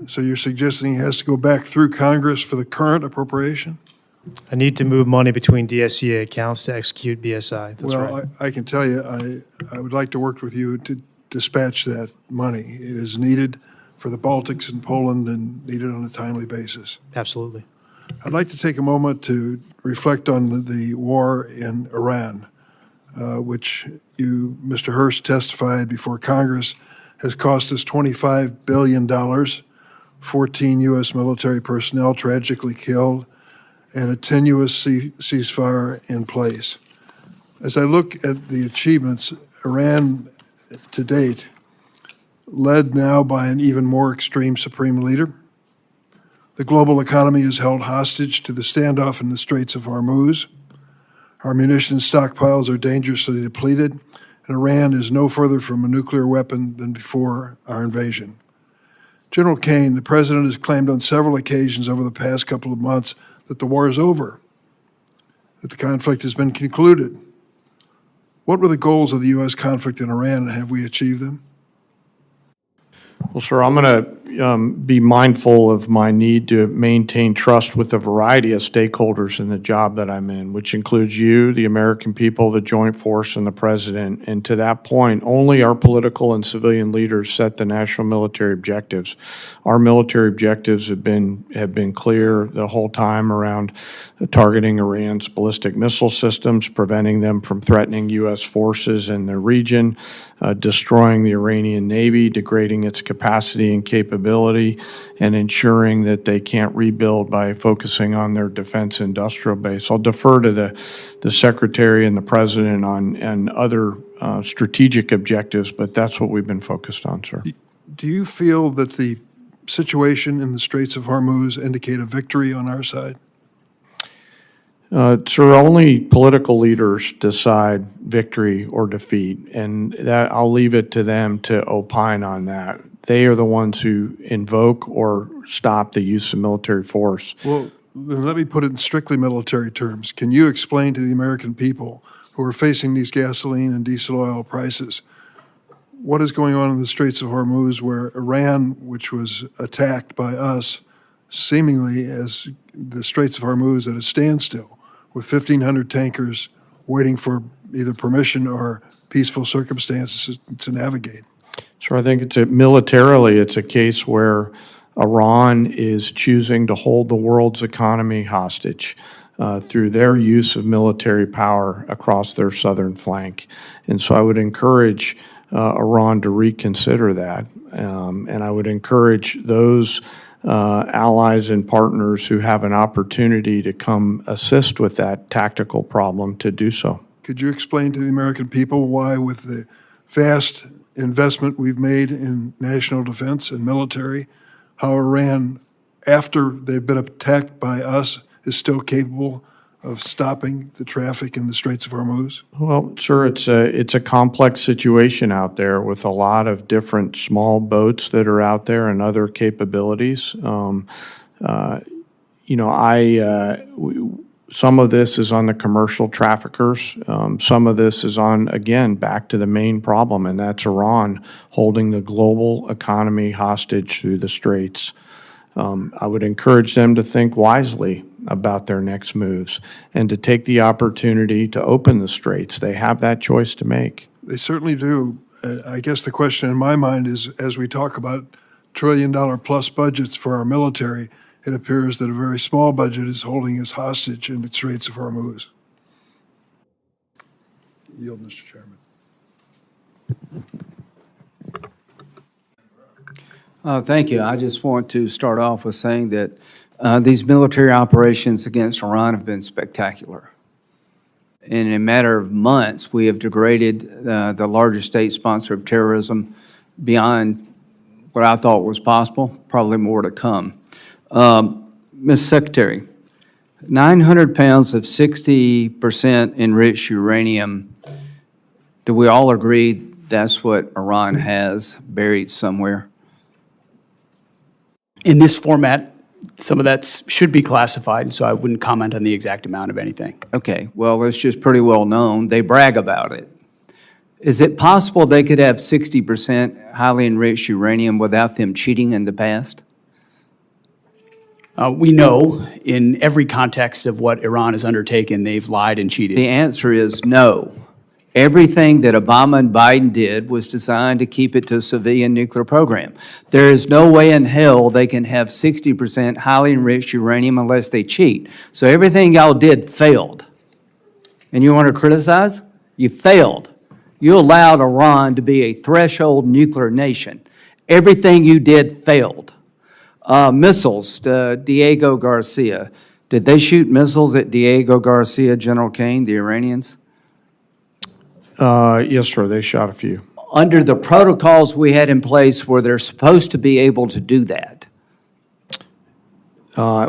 So you're suggesting it has to go back through Congress for the current appropriation? I need to move money between DSCA accounts to execute BSI. That's right. Well, I can tell you, I would like to work with you to dispatch that money. It is needed for the Baltics and Poland and needed on a timely basis. Absolutely. I'd like to take a moment to reflect on the war in Iran, which you, Mr. Hearst, testified before Congress, has cost us $25 billion, 14 U.S. military personnel tragically killed, and a tenuous ceasefire in place. As I look at the achievements, Iran to date, led now by an even more extreme supreme leader, the global economy is held hostage to the standoff in the Straits of Hormuz. Our munitions stockpiles are dangerously depleted, and Iran is no further from a nuclear weapon than before our invasion. General Kane, the President has claimed on several occasions over the past couple of months that the war is over, that the conflict has been concluded. What were the goals of the U.S. conflict in Iran, and have we achieved them? Well, sir, I'm going to be mindful of my need to maintain trust with a variety of stakeholders in the job that I'm in, which includes you, the American people, the Joint Force, and the President. And to that point, only our political and civilian leaders set the national military objectives. Our military objectives have been clear the whole time around targeting Iran's ballistic missile systems, preventing them from threatening U.S. forces in the region, destroying the Iranian Navy, degrading its capacity and capability, and ensuring that they can't rebuild by focusing on their defense industrial base. I'll defer to the Secretary and the President on other strategic objectives, but that's what we've been focused on, sir. Do you feel that the situation in the Straits of Hormuz indicate a victory on our side? Sir, only political leaders decide victory or defeat, and that I'll leave it to them to opine on that. They are the ones who invoke or stop the use of military force. Well, then let me put it in strictly military terms. Can you explain to the American people who are facing these gasoline and diesel oil prices what is going on in the Straits of Hormuz, where Iran, which was attacked by us, seemingly as the Straits of Hormuz at a standstill, with 1,500 tankers waiting for either permission or peaceful circumstances to navigate? So I think militarily, it's a case where Iran is choosing to hold the world's economy hostage through their use of military power across their southern flank. And so I would encourage Iran to reconsider that. And I would encourage those allies and partners who have an opportunity to come assist with that tactical problem to do so. Could you explain to the American people why, with the vast investment we've made in national defense and military, how Iran, after they've been attacked by us, is still capable of stopping the traffic in the Straits of Hormuz? Well, sir, it's a complex situation out there with a lot of different small boats that are out there and other capabilities. Some of this is on the commercial traffickers. Some of this is on, again, back to the main problem, and that's Iran holding the global economy hostage through the Straits. I would encourage them to think wisely about their next moves and to take the opportunity to open the Straits. They have that choice to make. They certainly do. I guess the question in my mind is, as we talk about trillion-dollar-plus budgets for our military, it appears that a very small budget is holding us hostage in the Straits of Hormuz. Yield, Mr. Chairman. Thank you. I just want to start off with saying that these military operations against Iran have been spectacular. In a matter of months, we have degraded the largest state sponsor of terrorism beyond what I thought was possible, probably more to come. Ms. Secretary, 900 pounds of 60% enriched uranium, do we all agree that's what Iran has buried somewhere? In this format, some of that should be classified, so I wouldn't comment on the exact amount of anything. Okay, well, it's just pretty well known. They brag about it. Is it possible they could have 60% highly enriched uranium without them cheating in the past? We know in every context of what Iran has undertaken, they've lied and cheated. The answer is no. Everything that Obama and Biden did was designed to keep it to a civilian nuclear program. There is no way in hell they can have 60% highly enriched uranium unless they cheat. So everything y'all did failed. And you want to criticize? You failed. You allowed Iran to be a threshold nuclear nation. Everything you did failed. Missiles, Diego Garcia. Did they shoot missiles at Diego Garcia, General Kane, the Iranians? Yes, sir, they shot a few. Under the protocols we had in place, were they supposed to be able to do that?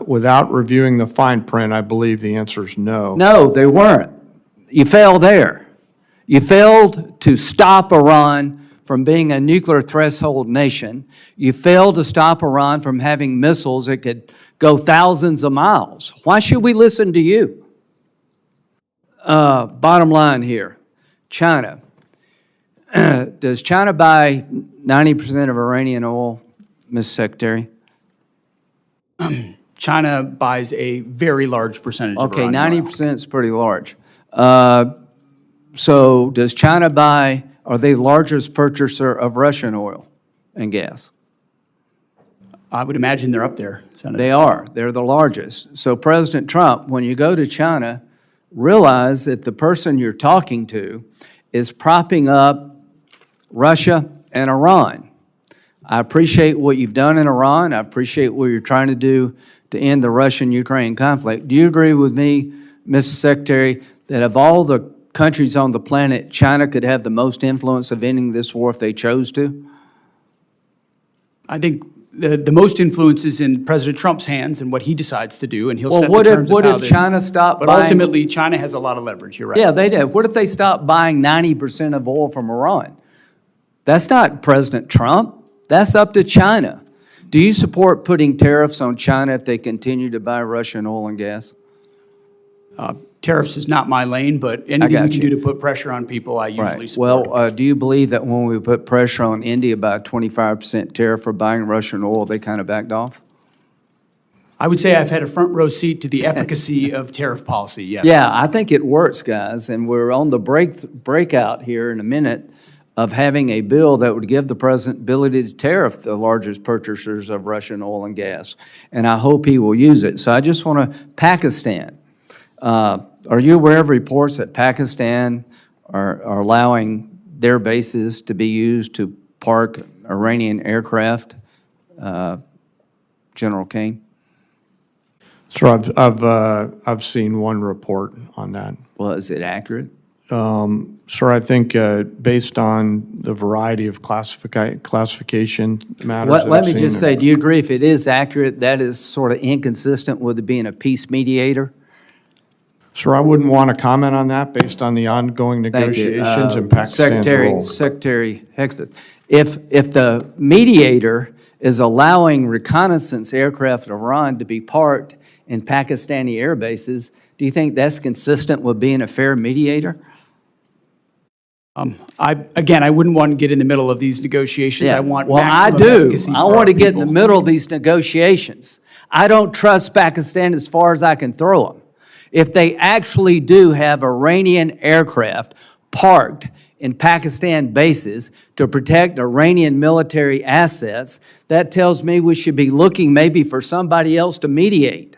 Without reviewing the fine print, I believe the answer is no. No, they weren't. You failed there. You failed to stop Iran from being a nuclear threshold nation. You failed to stop Iran from having missiles that could go thousands of miles. Why should we listen to you? Bottom line here, China. Does China buy 90% of Iranian oil, Ms. Secretary? China buys a very large percentage of Okay, Iranian oil. 90% is pretty large. So does China buy, are they the largest purchaser of Russian oil and gas? I would imagine they're up there, Senator. They are. They're the largest. So President Trump, when you go to China, realize that the person you're talking to is propping up Russia and Iran. I appreciate what you've done in Iran. I appreciate what you're trying to do to end the Russian-Ukraine conflict. Do you agree with me, Mr. Secretary, that of all the countries on the planet, China could have the most influence of ending this war if they chose to? I think the most influence is in President Trump's hands and what he decides to do, and he'll Well, set what the if- terms what of how if this. China stopped But buying- ultimately, China has a lot of leverage, you're right. Yeah, they did. What if they stopped buying 90% of oil from Iran? That's not President Trump. That's up to China. Do you support putting tariffs on China if they continue to buy Russian oil and gas? Tariffs is not my lane, but anything we got can you. do to put pressure on people, I usually Right. support. Well, do you believe that when we put pressure on India by a 25% tariff for buying Russian oil, they kind of backed off? I would say I've had a front row seat to the efficacy of tariff policy, yes. Yeah, I think it works, guys, and we're on the breakout here in a minute of having a bill that would give the president ability to tariff the largest purchasers of Russian oil and gas, and I hope he will use it. So I just want to, Pakistan, are you aware of reports that Pakistan are allowing their bases to be used to park Iranian aircraft, General Kane? So I've seen one report on that. Well, is it accurate? Sir, I think based on the variety of classification matters that Let I've me seen, just say, do you agree if it is accurate, that is sort of inconsistent with it being a peace mediator? Sir, I wouldn't want to comment on that based on the ongoing Thank you. negotiations and Pakistan's role. Secretary Hegseth, if the mediator is allowing reconnaissance aircraft in Iran to be parked in Pakistani air bases, do you think that's consistent with being a fair mediator? I wouldn't want to get in the middle of these negotiations. I want Well, I maximum do. efficacy I for want our to get in the people. middle of these negotiations. I don't trust Pakistan as far as I can throw them. If they actually do have Iranian aircraft parked in Pakistan bases to protect Iranian military assets, that tells me we should be looking maybe for somebody else to mediate.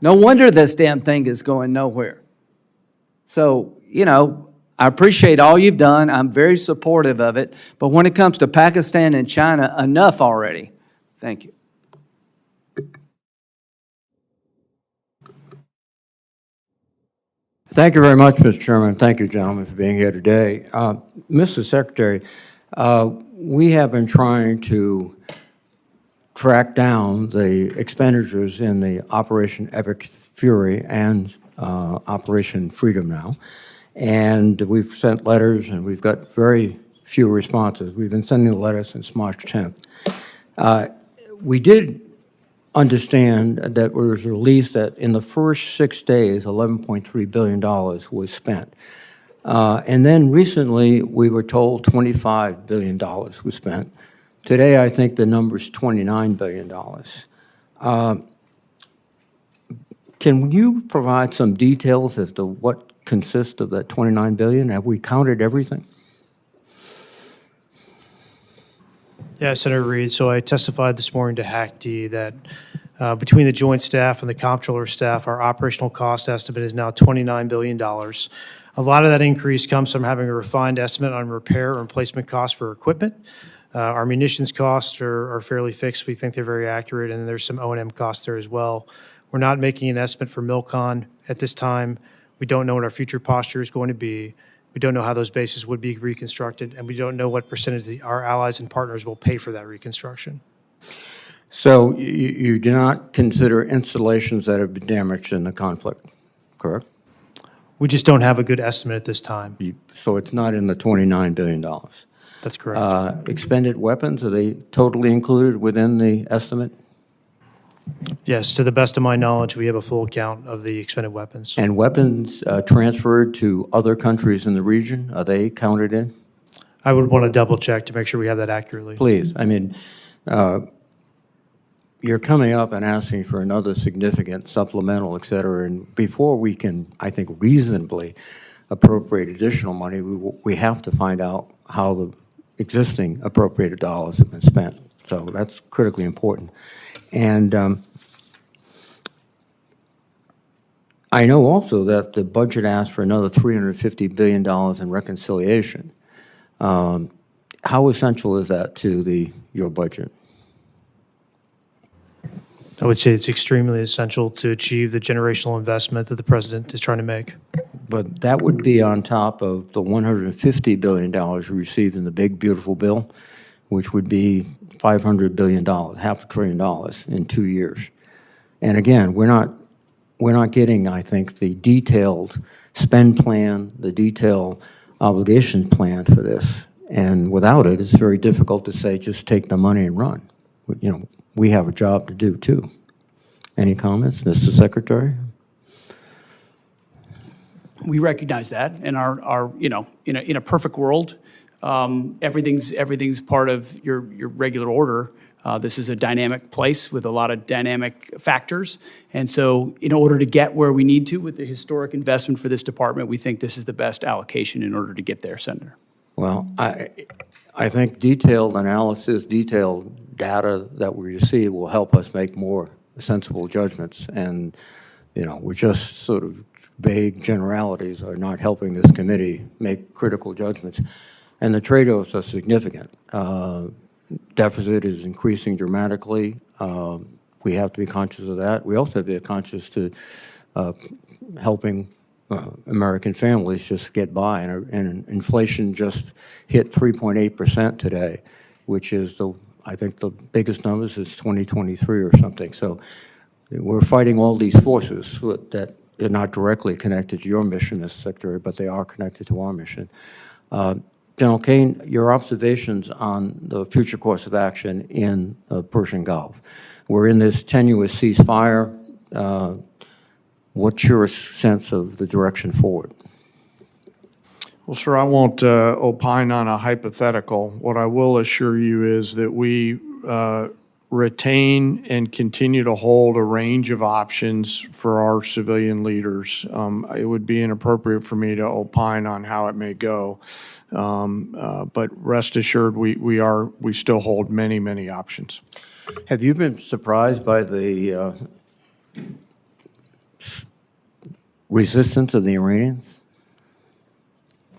No wonder this damn thing is going nowhere. So, you know, I appreciate all you've done. I'm very supportive of it. But when it comes to Pakistan and China, enough already. Thank you. Thank you very much, Mr. Chairman. Thank you, gentlemen, for being here today. Mr. Secretary, we have been trying to track down the expenditures in the Operation Epic Fury and Operation Freedom now. And we've sent letters, and we've got very few responses. We've been sending the letters since March 10th. We did understand that it was released that in the first 6 days, $11.3 billion was spent. And then recently, we were told $25 billion was spent. Today, I think the number is $29 billion. Can you provide some details as to what consist of that 29 billion? Have we counted everything? Yeah, Senator Reed, so I testified this morning to HACD that between the joint staff and the comptroller staff, our operational cost estimate is now $29 billion. A lot of that increase comes from having a refined estimate on repair and replacement costs for equipment. Our munitions costs are fairly fixed. We think they're very accurate, and then there's some O&M costs there as well. We're not making an estimate for MILCON at this time. We don't know what our future posture is going to be. We don't know how those bases would be reconstructed, and we don't know what percentage our allies and partners will pay for that reconstruction. So you do not consider installations that have been damaged in the conflict, correct? We just don't have a good estimate at this time. So it's not in the $29 billion. That's correct. Expended weapons, are they totally included within the estimate? Yes, to the best of my knowledge, we have a full count of the expended weapons. And weapons transferred to other countries in the region, are they counted in? I would want to double check to make sure we have that accurately. Please, I mean, you're coming up and asking for another significant supplemental, et cetera, and before we can, I think, reasonably appropriate additional money, we have to find out how the existing appropriated dollars have been spent. So that's critically important. And I know also that the budget asked for another $350 billion in reconciliation. How essential is that to your budget? I would say it's extremely essential to achieve the generational investment that the president is trying to make. But that would be on top of the $150 billion we received in the big, beautiful bill, which would be $500 billion, $500 billion in 2 years. And again, we're not getting, I think, the detailed spend plan, the detailed obligation plan for this. And without it, it's very difficult to say, just take the money and run. You know, we have a job to do too. Any comments, Mr. Secretary? We recognize that, and our you know, in a perfect world, everything's part of your regular order. This is a dynamic place with a lot of dynamic factors, and so in order to get where we need to with the historic investment for this department, we think this is the best allocation in order to get there, Senator. Well, I think detailed analysis, detailed data that we receive will help us make more sensible judgments. And, you know, we're just sort of vague generalities are not helping this committee make critical judgments. And the trade-offs are significant. Deficit is increasing dramatically. We have to be conscious of that. We also have to be conscious to helping American families just get by. And inflation just hit 3.8% today, which is I think the biggest numbers since 2023 or something. So we're fighting all these forces that are not directly connected to your mission, Mr. Secretary, but they are connected to our mission. General Kane, your observations on the future course of action in the Persian Gulf. We're in this tenuous ceasefire. What's your sense of the direction forward? Well, sir, I won't opine on a hypothetical. What I will assure you is that we retain and continue to hold a range of options for our civilian leaders. It would be inappropriate for me to opine on how it may go, but rest assured we still hold many, many options. Have you been surprised by the resistance of the Iranians?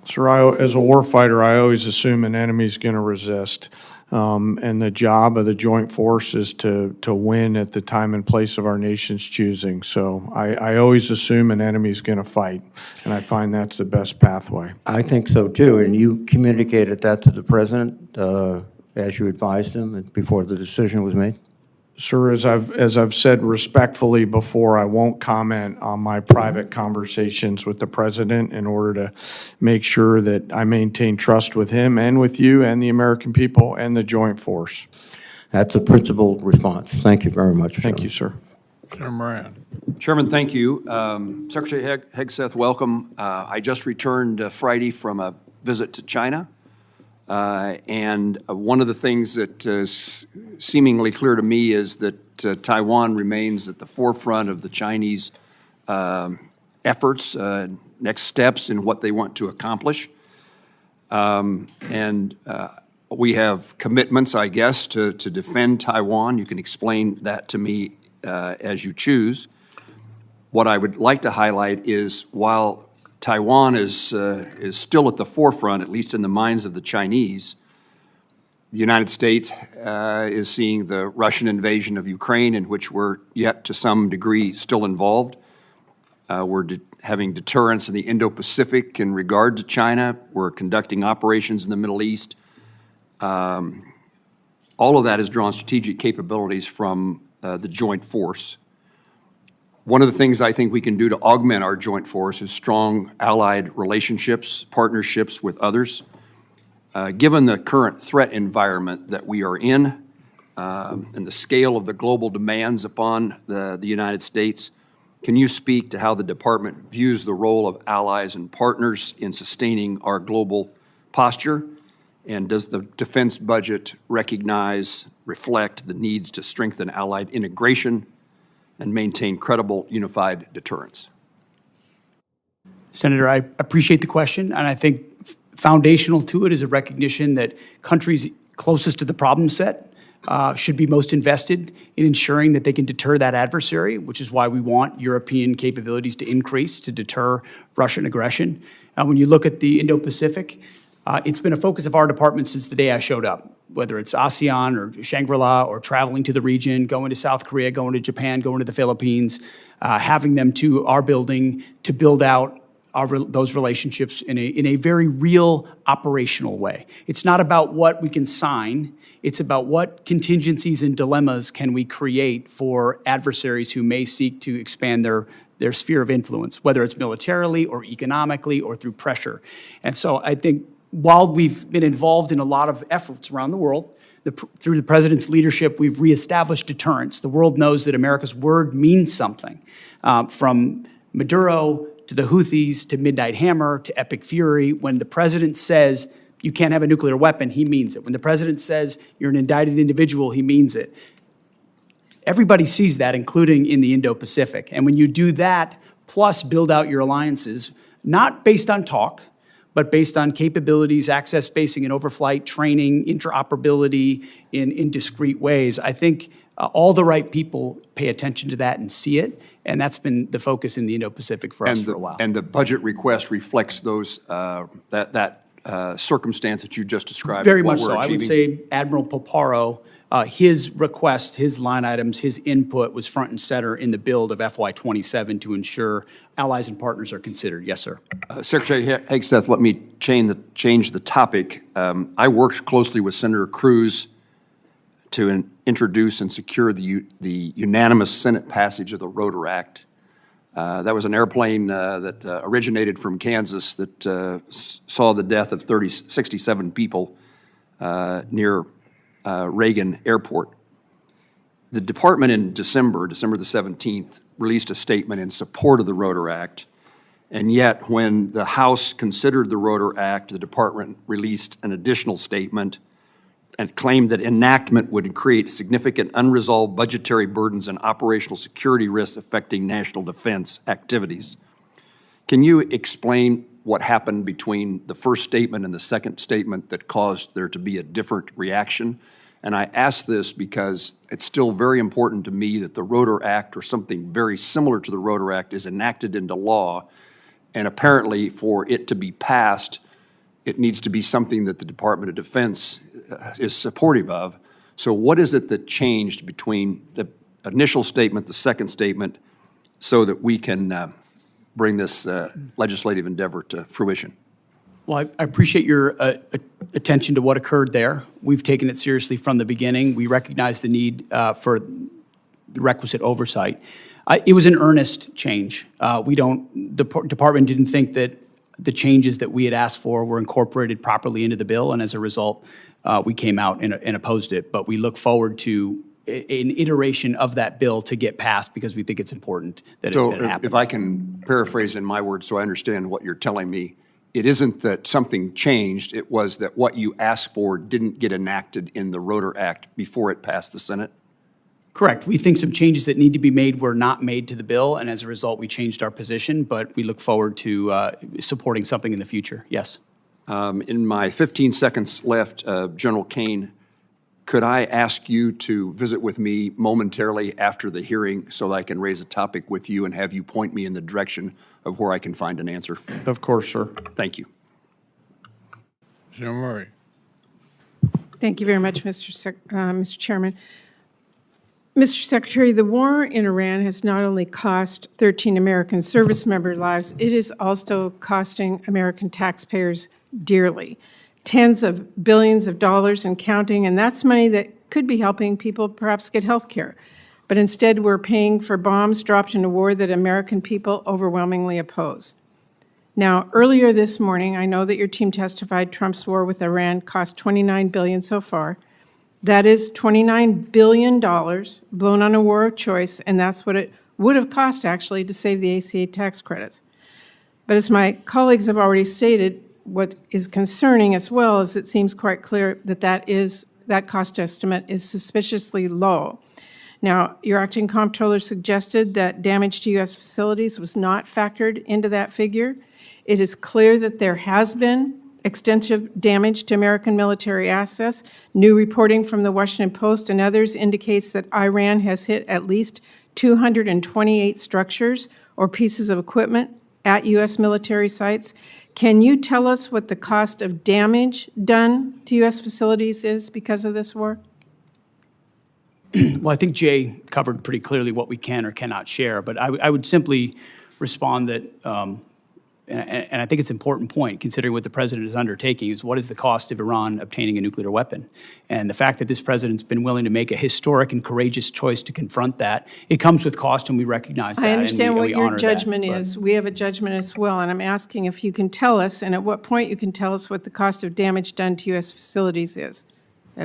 Sir, as a warfighter, I always assume an enemy's going to resist. And the job of the joint force is to win at the time and place of our nation's choosing. So I always assume an enemy's going to fight, and I find that's the best pathway. I think so too, and you communicated that to the president as you advised him before the decision was made? Sir, as I've said respectfully before, I won't comment on my private conversations with the president in order to make sure that I maintain trust with him and with you and the American people and the joint force. That's a principled response. Thank you very much. Thank you, sir. Senator Moran. Chairman, thank you. Secretary Hegseth, welcome. I just returned Friday from a visit to China. And one of the things that is seemingly clear to me is that Taiwan remains at the forefront of the Chinese efforts next steps in what they want to accomplish. We have commitments, I guess, to defend Taiwan. You can explain that to me as you choose. What I would like to highlight is while Taiwan is still at the forefront, at least in the minds of the Chinese, the United States is seeing the Russian invasion of Ukraine, in which we're yet to some degree still involved. We're having deterrence in the Indo-Pacific in regard to China. We're conducting operations in the Middle East. All of that has drawn strategic capabilities from the joint force. One of the things I think we can do to augment our joint force is strong allied relationships, partnerships with others. Given the current threat environment that we are in and the scale of the global demands upon the United States, can you speak to how the department views the role of allies and partners in sustaining our global posture? And does the defense budget recognize, reflect the needs to strengthen allied integration and maintain credible unified deterrence? Senator, I appreciate the question, and I think foundational to it is a recognition that countries closest to the problem set should be most invested in ensuring that they can deter that adversary, which is why we want European capabilities to increase to deter Russian aggression. When you look at the Indo-Pacific, it's been a focus of our department since the day I showed up, whether it's ASEAN or Shangri-La or traveling to the region, going to South Korea, going to Japan, going to the Philippines, having them to our building to build out those relationships in a very real operational way. It's not about what we can sign. It's about what contingencies and dilemmas can we create for adversaries who may seek to expand their sphere of influence, whether it's militarily or economically or through pressure. And so I think while we've been involved in a lot of efforts around the world, through the president's leadership, we've reestablished deterrence. The world knows that America's word means something, from Maduro to the Houthis to Midnight Hammer to Epic Fury. When the president says you can't have a nuclear weapon, he means it. When the president says you're an indicted individual, he means it. Everybody sees that, including in the Indo-Pacific. And when you do that, plus build out your alliances, not based on talk, but based on capabilities, access, spacing, and overflight, training, interoperability in discrete ways, I think all the right people pay attention to that and see it, and that's been the focus in the Indo-Pacific for us for a while. And the budget request reflects those that circumstance that you just described. Very much so. I would say Admiral Poparo, his request, his line items, his input was front and center in the build of FY27 to ensure allies and partners are considered. Yes, sir. Secretary Hegseth, let me change the topic. I worked closely with Senator Cruz to introduce and secure the unanimous Senate passage of the Rotor Act. That was an airplane that originated from Kansas that saw the death of 67 people near Reagan Airport. The department in December the 17th, released a statement in support of the Rotor Act, and yet when the House considered the Rotor Act, the department released an additional statement and claimed that enactment would create significant unresolved budgetary burdens and operational security risks affecting national defense activities. Can you explain what happened between the first statement and the second statement that caused there to be a different reaction? And I ask this because it's still very important to me that the Rotor Act or something very similar to the Rotor Act is enacted into law, and apparently for it to be passed, it needs to be something that the Department of Defense is supportive of. So what is it that changed between the initial statement, the second statement, so that we can bring this legislative endeavor to fruition? Well, I appreciate your attention to what occurred there. We've taken it seriously from the beginning. We recognize the need for the requisite oversight. It was an earnest change. The department didn't think that the changes that we had asked for were incorporated properly into the bill, and as a result, we came out and opposed it. But we look forward to an iteration of that bill to get passed because we think it's important that it happen. If I can paraphrase in my words so I understand what you're telling me, it isn't that something changed, it was that what you asked for didn't get enacted in the Rotor Act before it passed the Senate? Correct. We think some changes that need to be made were not made to the bill, and as a result, we changed our position, but we look forward to supporting something in the future. Yes. In my 15 seconds left, General Kane, could I ask you to visit with me momentarily after the hearing so that I can raise a topic with you and have you point me in the direction of where I can find an answer? Of course, sir. Thank you. Senator Murray. Thank you very much, Mr. Chairman. Mr. Secretary, the war in Iran has not only cost 13 American service member lives, it is also costing American taxpayers dearly. Tens of billions of dollars and counting, and that's money that could be helping people perhaps get health care. But instead, we're paying for bombs dropped in a war that American people overwhelmingly oppose. Now, earlier this morning, I know that your team testified Trump's war with Iran cost $29 billion so far. That is $29 billion blown on a war of choice, and that's what it would have cost, actually, to save the ACA tax credits. But as my colleagues have already stated, what is concerning as well is it seems quite clear that that cost estimate is suspiciously low. Now, your acting comptroller suggested that damage to U.S. facilities was not factored into that figure. It is clear that there has been extensive damage to American military assets. New reporting from the Washington Post and others indicates that Iran has hit at least 228 structures or pieces of equipment at U.S. military sites. Can you tell us what the cost of damage done to U.S. facilities is because of this war? Well, I think Jay covered pretty clearly what we can or cannot share, but I would simply respond that, and I think it's an important point, considering what the president is undertaking, is what is the cost of Iran obtaining a nuclear weapon? And the fact that this president's been willing to make a historic and courageous choice to confront that, it comes with cost, and we recognize that. I understand and what we your honor judgment that, is. We have a judgment as well, and I'm asking if you can tell us, and at what point you can tell us what the cost of damage done to U.S. facilities is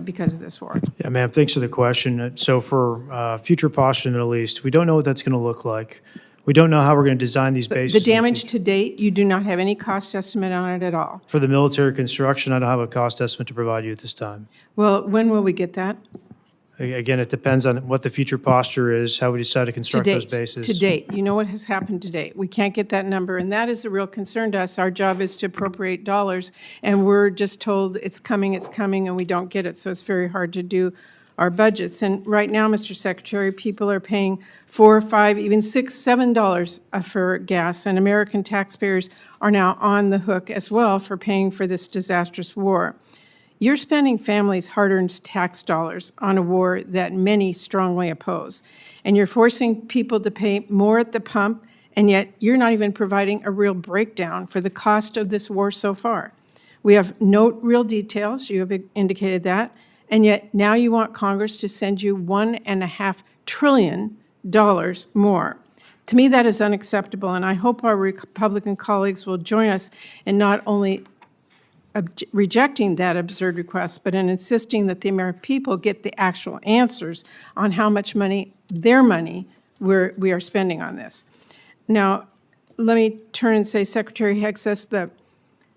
because of this war. Yeah, ma'am, thanks for the question. So for future posture in the Middle East, we don't know what that's going to look like. We don't know how we're going to design these bases. The damage to date, you do not have any cost estimate on it at all. For the military construction, I don't have a cost estimate to provide you at this time. Well, when will we get that? Again, it depends on what the future posture is, how we decide to construct those bases. To date, you know what has happened to date. We can't get that number, and that is a real concern to us. Our job is to appropriate dollars, and we're just told it's coming, and we don't get it, so it's very hard to do our budgets. And right now, Mr. Secretary, people are paying $4, $5, even $6, $7 for gas, and American taxpayers are now on the hook as well for paying for this disastrous war. You're spending families' hard-earned tax dollars on a war that many strongly oppose, and you're forcing people to pay more at the pump, and yet you're not even providing a real breakdown for the cost of this war so far. We have no real details, you have indicated that, and yet now you want Congress to send you $1.5 trillion more. To me, that is unacceptable, and I hope our Republican colleagues will join us in not only rejecting that absurd request, but in insisting that the American people get the actual answers on how much money, their money, we are spending on this. Now, let me turn and say, Secretary Hegseth,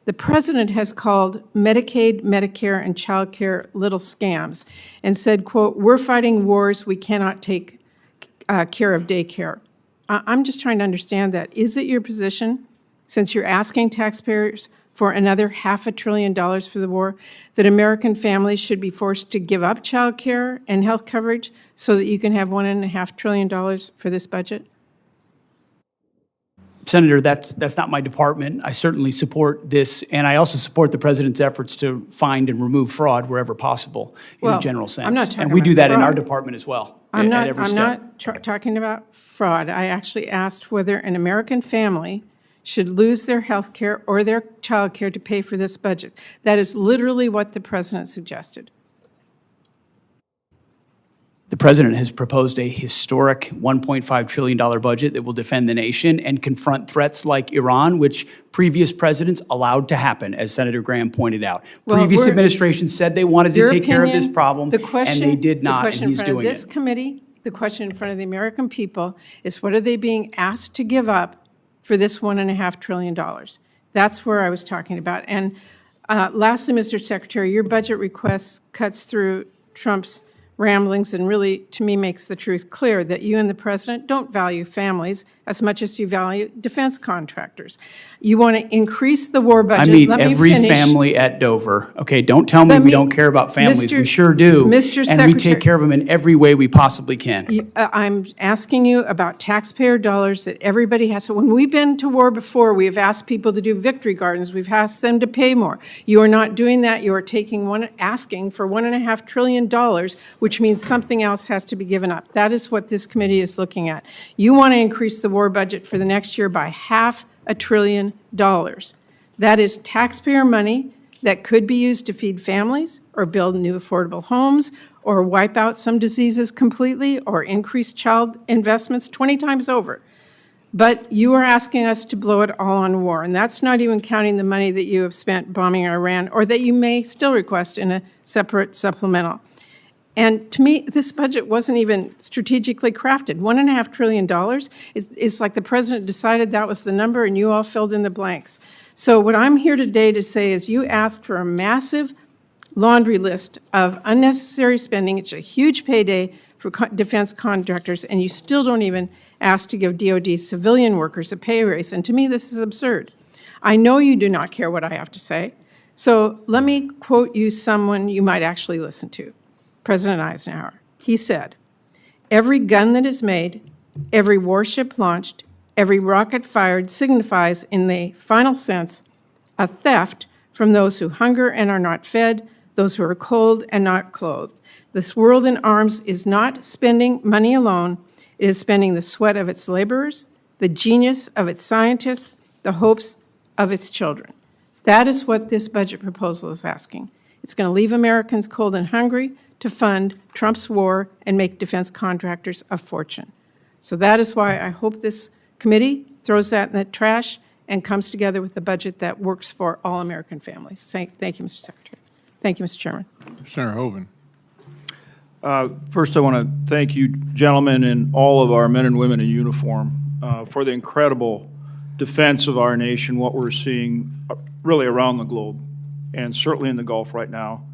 the president has called Medicaid, Medicare, and child care little scams and said, quote, we're fighting wars, we cannot take care of daycare. I'm just trying to understand that. Is it your position, since you're asking taxpayers for another $500 billion for the war, that American families should be forced to give up child care and health coverage so that you can have $1.5 trillion for this budget? Senator, that's not my department. I certainly support this, and I also support the president's efforts to find and remove fraud wherever possible in a general sense. I'm not talking and we about do that fraud. in our department as well. I'm at every step. not talking about fraud. I actually asked whether an American family should lose their health care or their child care to pay for this budget. That is literally what the president suggested. The president has proposed a historic $1.5 trillion budget that will defend the nation and confront threats like Iran, which previous presidents allowed to happen, as Senator Graham pointed out. Well, previous administrations said they wanted to take care of this problem, the question, and they did not, and he's doing it. This committee, the question in front of the American people is, what are they being asked to give up for this $1.5 trillion? That's where I was talking about. And lastly, Mr. Secretary, your budget request cuts through Trump's ramblings and really, to me, makes the truth clear that you and the president don't value families as much as you value defense contractors. You want to increase the war budget. I meet Let me every finish. family at Dover. Okay, don't tell me Let we me- don't care about families. Mr. We sure do. Mr. And we Secretary- take care of them in every way we possibly can. I'm asking you about taxpayer dollars that everybody has. So when we've been to war before, we have asked people to do victory gardens. We've asked them to pay more. You are not doing that. You are asking for $1.5 trillion, which means something else has to be given up. That is what this committee is looking at. You want to increase the war budget for the next year by $500 billion. That is taxpayer money that could be used to feed families or build new affordable homes or wipe out some diseases completely or increase child investments 20 times over. But you are asking us to blow it all on war, and that's not even counting the money that you have spent bombing Iran or that you may still request in a separate supplemental. And to me, this budget wasn't even strategically crafted. $1.5 trillion is like the president decided that was the number and you all filled in the blanks. So what I'm here today to say is you asked for a massive laundry list of unnecessary spending. It's a huge payday for defense contractors, and you still don't even ask to give DOD civilian workers a pay raise. And to me, this is absurd. I know you do not care what I have to say. So let me quote you someone you might actually listen to. President Eisenhower. He said, "Every gun that is made, every warship launched, every rocket fired signifies, in the final sense, a theft from those who hunger and are not fed, those who are cold and not clothed. This world in arms is not spending money alone. It is spending the sweat of its laborers, the genius of its scientists, the hopes of its children." That is what this budget proposal is asking. It's going to leave Americans cold and hungry to fund Trump's war and make defense contractors a fortune. So that is why I hope this committee throws that in the trash and comes together with a budget that works for all American families. Thank you, Mr. Secretary. Thank you, Mr. Chairman. Senator Hoven. First, I want to thank you, gentlemen, and all of our men and women in uniform for the incredible defense of our nation, what we're seeing really around the globe, and certainly in the Gulf right now.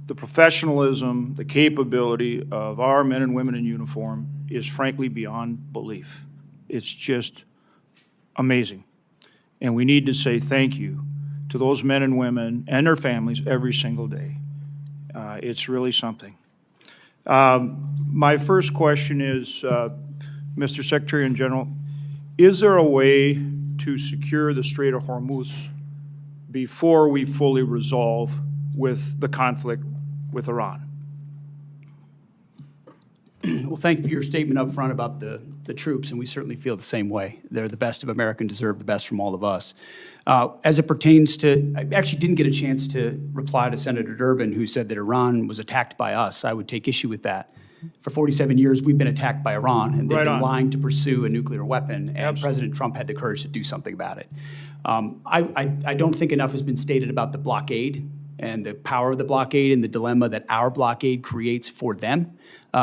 The professionalism, the capability of our men and women in uniform is frankly beyond belief. It's just amazing. And we need to say thank you to those men and women and their families every single day. It's really something. My first question is, Mr. Secretary in General, is there a way to secure the Strait of Hormuz before we fully resolve with the conflict with Iran? Well, thank you for your statement up front about the troops, and we certainly feel the same way. They're the best of America and deserve the best from all of us. As it pertains to, I actually didn't get a chance to reply to Senator Durbin, who said that Iran was attacked by us. I would take issue with that. For 47 years, we've been attacked by Iran, and they've been lying to pursue a nuclear weapon, and President Trump had the courage to do something about it. I don't think enough has been stated about the blockade and the power of the blockade and the dilemma that our blockade creates for them.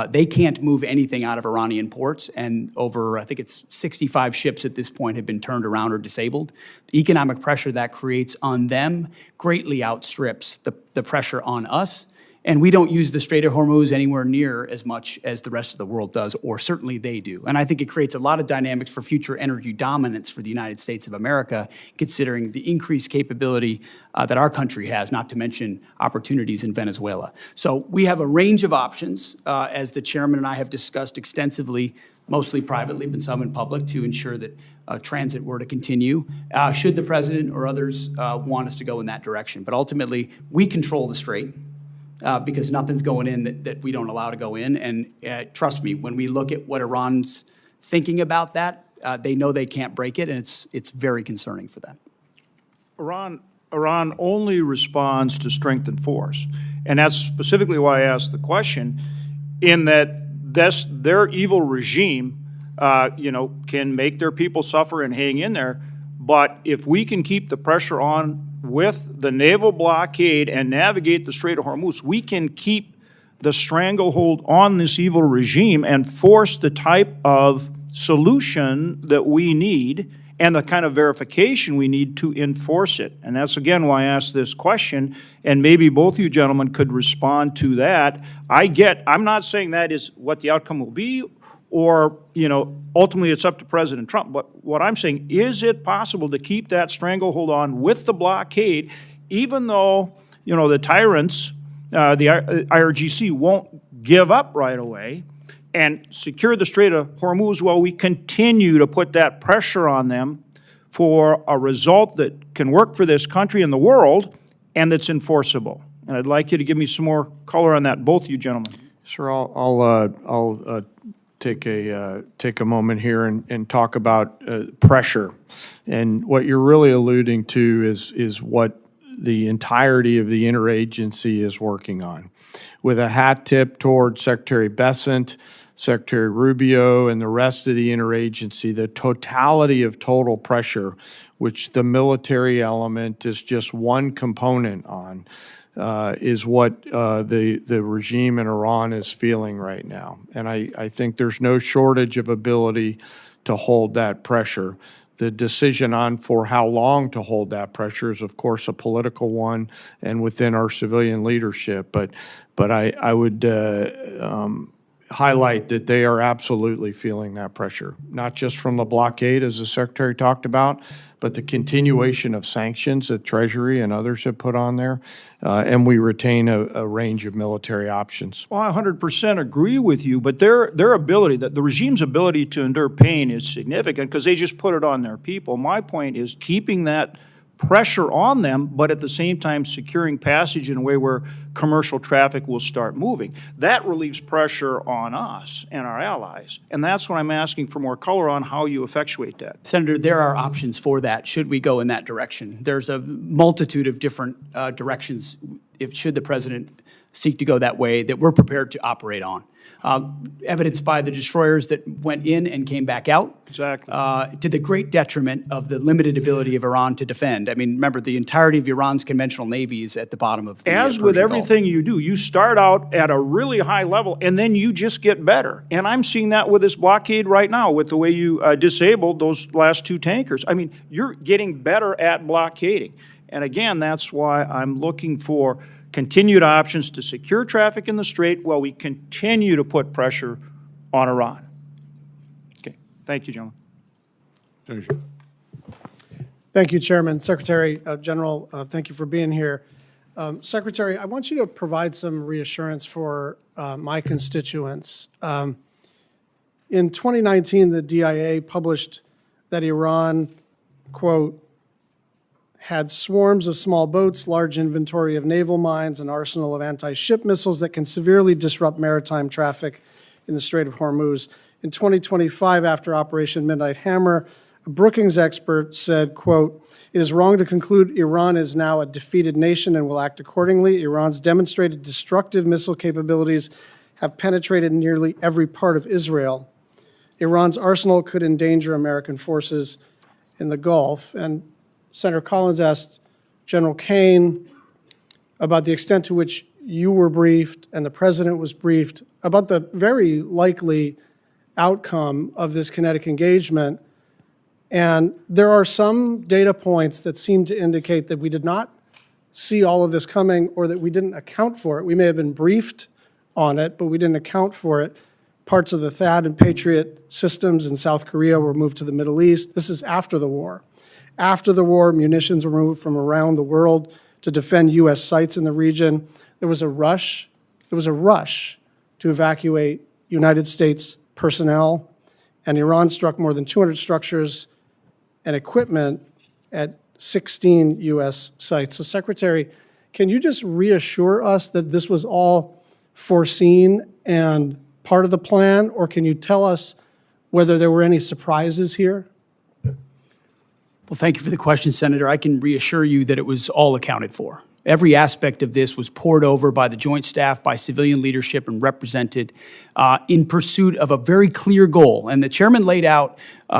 They can't move anything out of Iranian ports, and over, I think it's 65 ships at this point have been turned around or disabled. The economic pressure that creates on them greatly outstrips the pressure on us. And we don't use the Strait of Hormuz anywhere near as much as the rest of the world does, or certainly they do. And I think it creates a lot of dynamics for future energy dominance for the United States of America, considering the increased capability that our country has, not to mention opportunities in Venezuela. So we have a range of options, as the chairman and I have discussed extensively, mostly privately, but some in public, to ensure that transit were to continue, should the president or others want us to go in that direction. But ultimately, we control the strait. Because nothing's going in that we don't allow to go in. And trust me, when we look at what Iran's thinking about that, they know they can't break it, and it's very concerning for them. Iran only responds to strength and force. And that's specifically why I asked the question, in that their evil regime can make their people suffer and hang in there. But if we can keep the pressure on with the naval blockade and navigate the Strait of Hormuz, we can keep the stranglehold on this evil regime and force the type of solution that we need and the kind of verification we need to enforce it. And that's, again, why I asked this question, and maybe both of you gentlemen could respond to that. I'm not saying that is what the outcome will be, or, ultimately it's up to President Trump. But what I'm saying, is it possible to keep that stranglehold on with the blockade, even though, the tyrants, the IRGC won't give up right away, and secure the Strait of Hormuz while we continue to put that pressure on them for a result that can work for this country and the world, and that's enforceable? And I'd like you to give me some more color on that, both of you gentlemen. Sir, I'll take a moment here and talk about pressure. And what you're really alluding to is what the entirety of the interagency is working on, with a hat tip toward Secretary Bessent, Secretary Rubio, and the rest of the interagency. The totality of total pressure, which the military element is just one component on, is what the regime in Iran is feeling right now. And I think there's no shortage of ability to hold that pressure. The decision on for how long to hold that pressure is, of course, a political one and within our civilian leadership. But I would highlight that they are absolutely feeling that pressure, not just from the blockade, as the Secretary talked about, but the continuation of sanctions that Treasury and others have put on there, and we retain a range of military options. Well, I 100% agree with you, but their ability, the regime's ability to endure pain is significant because they just put it on their people. My point is keeping that pressure on them, but at the same time securing passage in a way where commercial traffic will start moving. That relieves pressure on us and our allies, and that's what I'm asking for more color on how you effectuate that. Senator, there are options for that should we go in that direction. There's a multitude of different directions should the president seek to go that way that we're prepared to operate on. Evidenced by the destroyers that went in and came back out. Exactly. To the great detriment of the limited ability of Iran to defend. I mean, remember, the entirety of Iran's conventional navy is at the bottom of the As with everything you do, you start out at a really high level, and then you just get better. And I'm seeing that with this blockade right now, with the way you disabled those last two tankers. I mean, you're getting better at blockading. And again, that's why I'm looking for continued options to secure traffic in the Strait while we continue to put pressure on Iran. Okay, thank you, gentlemen. Thank you. Thank you, Chairman. Secretary General, thank you for being here. Secretary, I want you to provide some reassurance for my constituents. In 2019, the DIA published that Iran, quote, had swarms of small boats, large inventory of naval mines, an arsenal of anti-ship missiles that can severely disrupt maritime traffic in the Strait of Hormuz. In 2025, after Operation Midnight Hammer, a Brookings expert said, quote, "It is wrong to conclude Iran is now a defeated nation and will act accordingly. Iran's demonstrated destructive missile capabilities have penetrated nearly every part of Israel. Iran's arsenal could endanger American forces in the Gulf." And Senator Collins asked General Kane about the extent to which you were briefed and the president was briefed about the very likely outcome of this kinetic engagement. And there are some data points that seem to indicate that we did not see all of this coming or that we didn't account for it. We may have been briefed on it, but we didn't account for it. Parts of the THAAD and Patriot systems in South Korea were moved to the Middle East. This is after the war. After the war, munitions were moved from around the world to defend U.S. sites in the region. There was a rush to evacuate United States personnel, and Iran struck more than 200 structures and equipment at 16 U.S. sites. So, Secretary, can you just reassure us that this was all foreseen and part of the plan, or can you tell us whether there were any surprises here? Well, thank you for the question, Senator. I can reassure you that it was all accounted for. Every aspect of this was poured over by the Joint Staff, by civilian leadership, and represented in pursuit of a very clear goal. And the chairman laid out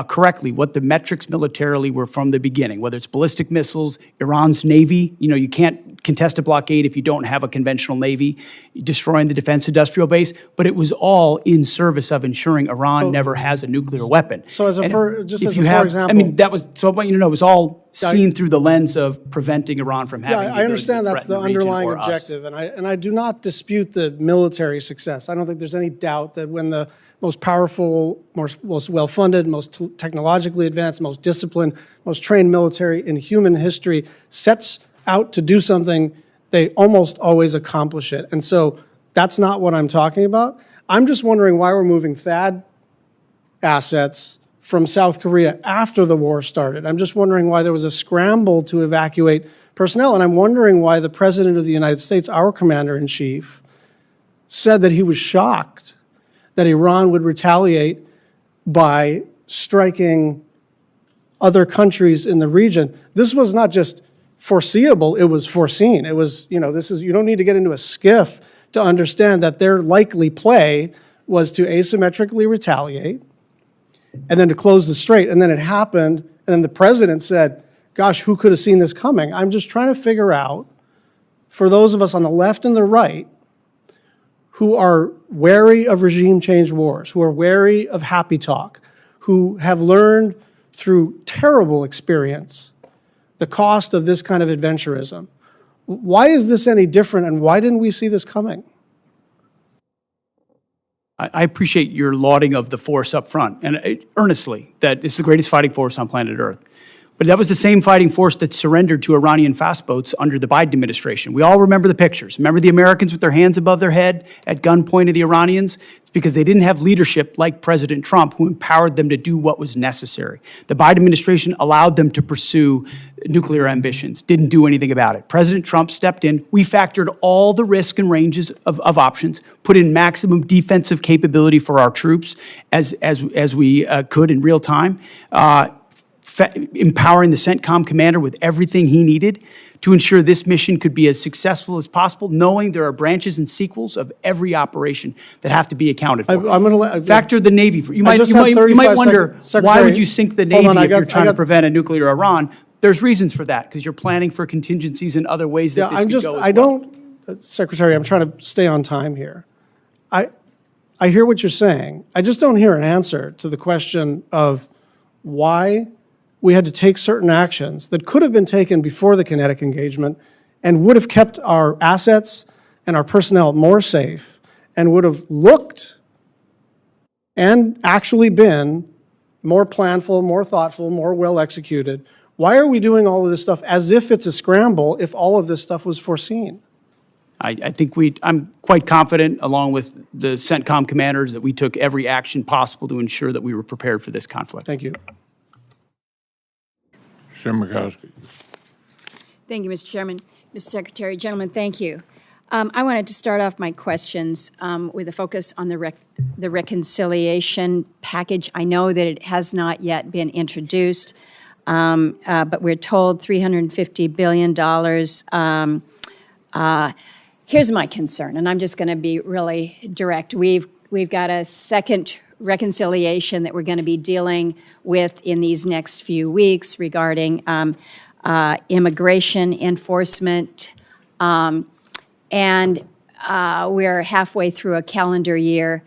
correctly what the metrics militarily were from the beginning, whether it's ballistic missiles, Iran's Navy. You know, you can't contest a blockade if you don't have a conventional Navy, destroying the defense industrial base, but it was all in service of ensuring Iran never has a nuclear weapon. So as a And for, if- just if as you a have- for example. I mean, that was, so I want you to know, it was all Yeah, seen through the lens of preventing Iran from having the Yeah, I ability to understand that's threaten the region underlying or us. objective, and I do not dispute the military success. I don't think there's any doubt that when the most powerful, most well-funded, most technologically advanced, most disciplined, most trained military in human history sets out to do something, they almost always accomplish it. And so that's not what I'm talking about. I'm just wondering why we're moving THAAD assets from South Korea after the war started. I'm just wondering why there was a scramble to evacuate personnel, and I'm wondering why the President of the United States, our Commander-in-Chief, said that he was shocked that Iran would retaliate by striking other countries in the region. This was not just foreseeable, it was foreseen. It was, you know, this is, you don't need to get into a skiff to understand that their likely play was to asymmetrically retaliate and then to close the strait. And then it happened, and then the president said, gosh, who could have seen this coming? I'm just trying to figure out, for those of us on the left and the right who are wary of regime change wars, who are wary of happy talk, who have learned through terrible experience the cost of this kind of adventurism. Why is this any different, and why didn't we see this coming? I appreciate your lauding of the force up front, and earnestly, that it's the greatest fighting force on planet Earth. But that was the same fighting force that surrendered to Iranian fast boats under the Biden administration. We all remember the pictures. Remember the Americans with their hands above their head at gunpoint of the Iranians? It's because they didn't have leadership like President Trump, who empowered them to do what was necessary. The Biden administration allowed them to pursue nuclear ambitions, didn't do anything about it. President Trump stepped in. We factored all the risk and ranges of options, put in maximum defensive capability for our troops as we could in real time, empowering the CENTCOM commander with everything he needed to ensure this mission could be as successful as possible, knowing there are branches and sequels of every operation that have to be accounted for. I'm going to Factor the Navy. You I might just have wonder, 35 why Secretary, would you sink the hold Navy on, if you're trying to prevent a nuclear Iran? There's reasons for that, because you're planning for contingencies in other ways that Yeah, this I'm could just, go as I well. don't, Secretary, I'm trying to stay on time here. I hear what you're saying. I just don't hear an answer to the question of why we had to take certain actions that could have been taken before the kinetic engagement and would have kept our assets and our personnel more safe and would have looked and actually been more planful, more thoughtful, more well executed. Why are we doing all of this stuff as if it's a scramble if all of this stuff was foreseen? I think I'm quite confident, along with the CENTCOM commanders, that we took every action possible to ensure that we were prepared for this conflict. Thank you. Simikowski. Thank you, Mr. Chairman. Mr. Secretary, gentlemen, thank you. I wanted to start off my questions with a focus on the reconciliation package. I know that it has not yet been introduced, but we're told $350 billion. Here's my concern, and I'm just going to be really direct. We've got a second reconciliation that we're going to be dealing with in these next few weeks regarding immigration enforcement, and we're halfway through a calendar year.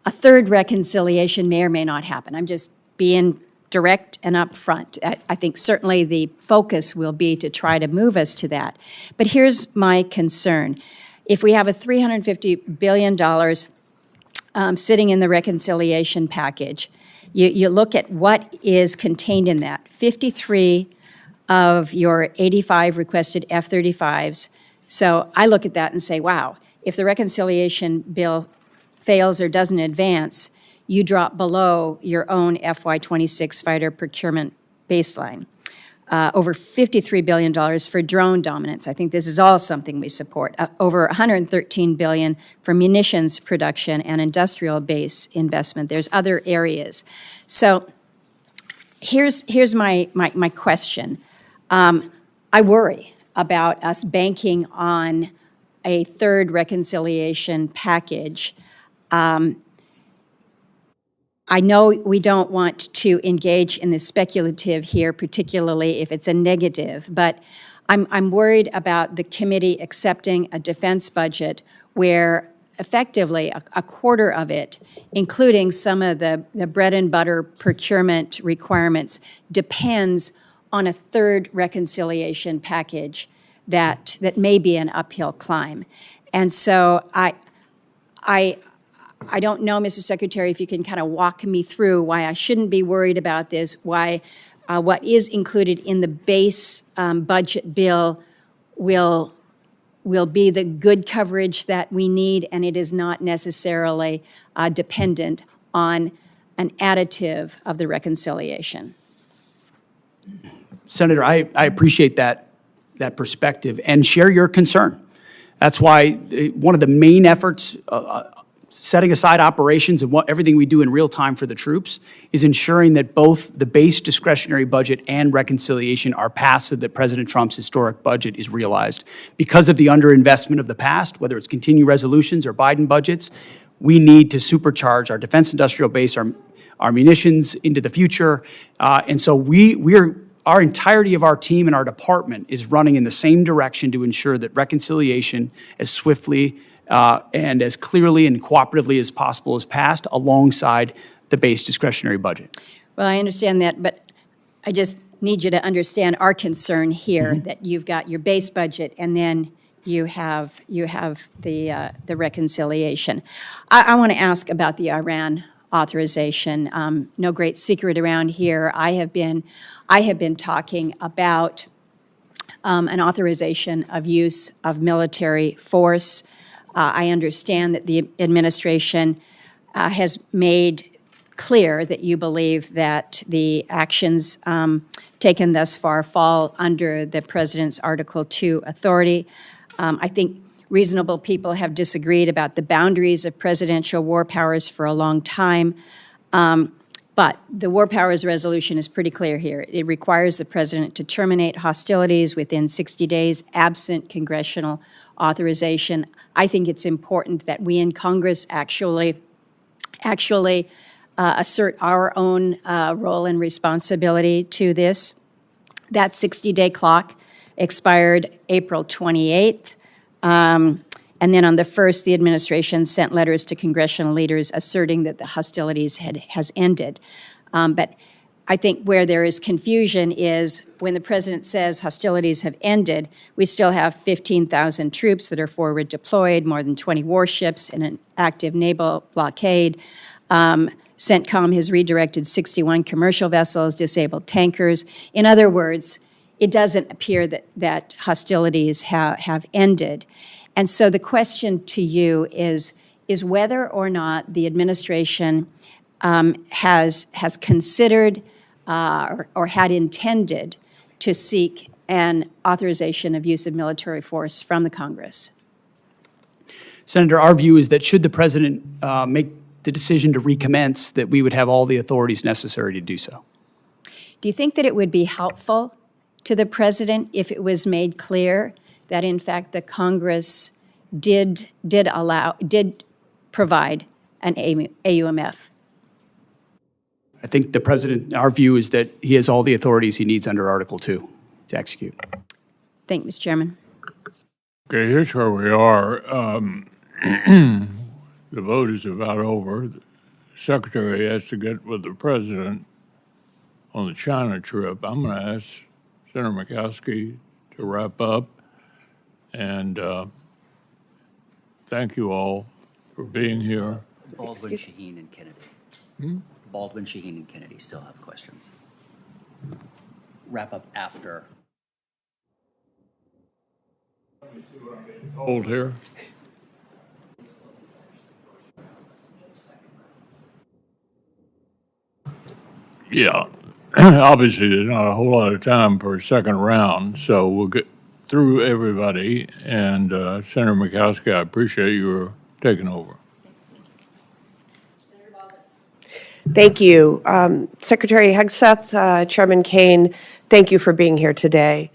A third reconciliation may or may not happen. I'm just being direct and upfront. I think certainly the focus will be to try to move us to that. But here's my concern. If we have a $350 billion sitting in the reconciliation package, you look at what is contained in that. 53 of your 85 requested F-35s. So I look at that and say, wow, if the reconciliation bill fails or doesn't advance, you drop below your own FY26 fighter procurement baseline. Over $53 billion for drone dominance. I think this is all something we support. Over $113 billion for munitions production and industrial base investment. There's other areas. So here's my question. I worry about us banking on a third reconciliation package. I know we don't want to engage in the speculative here, particularly if it's a negative, but I'm worried about the committee accepting a defense budget where effectively a quarter of it, including some of the bread and butter procurement requirements, depends on a third reconciliation package that may be an uphill climb. And so I don't know, Mrs. Secretary, if you can kind of walk me through why I shouldn't be worried about this, why what is included in the base budget bill will be the good coverage that we need, and it is not necessarily dependent on an additive of the reconciliation. Senator, I appreciate that perspective and share your concern. That's why one of the main efforts, setting aside operations and everything we do in real time for the troops, is ensuring that both the base discretionary budget and reconciliation are passed so that President Trump's historic budget is realized. Because of the underinvestment of the past, whether it's continuing resolutions or Biden budgets, we need to supercharge our defense industrial base, our munitions into the future. And so our entirety of our team and our department is running in the same direction to ensure that reconciliation as swiftly and as clearly and cooperatively as possible is passed alongside the base discretionary budget. Well, I understand that, but I just need you to understand our concern here, that you've got your base budget and then you have the reconciliation. I want to ask about the Iran authorization. No great secret around here. I have been talking about an authorization of use of military force. I understand that the administration has made clear that you believe that the actions taken thus far fall under the President's Article 2 authority. I think reasonable people have disagreed about the boundaries of presidential war powers for a long time. But the War Powers Resolution is pretty clear here. It requires the President to terminate hostilities within 60 days, absent congressional authorization. I think it's important that we in Congress actually assert our own role and responsibility to this. That 60-day clock expired April 28th. And then on the 1st, the administration sent letters to congressional leaders asserting that the hostilities has ended. But I think where there is confusion is when the President says hostilities have ended, we still have 15,000 troops that are forward deployed, more than 20 warships in an active naval blockade. CENTCOM has redirected 61 commercial vessels, disabled tankers. In other words, it doesn't appear that hostilities have ended. And so the question to you is whether or not the administration has considered or had intended to seek an authorization of use of military force from the Congress. Senator, our view is that should the President make the decision to recommence, that we would have all the authorities necessary to do so. Do you think that it would be helpful to the President if it was made clear that, in fact, the Congress did provide an AUMF? I think the President, our view is that he has all the authorities he needs under Article 2 to execute. Thank you, Mr. Chairman. Okay, here's where we are. The vote is about over. The Secretary has to get with the President on the China trip. I'm going to ask Senator Murkowski to wrap up. And thank you all for being here. Baldwin, Shaheen, and Kennedy. Baldwin, Shaheen, and Kennedy still have questions. Wrap up after. Hold here. Yeah, obviously there's not a whole lot of time for a second round, so we'll get through everybody. And Senator Murkowski, I appreciate your taking over. Thank you. Secretary Hegseth, Chairman Kane, thank you for being here today.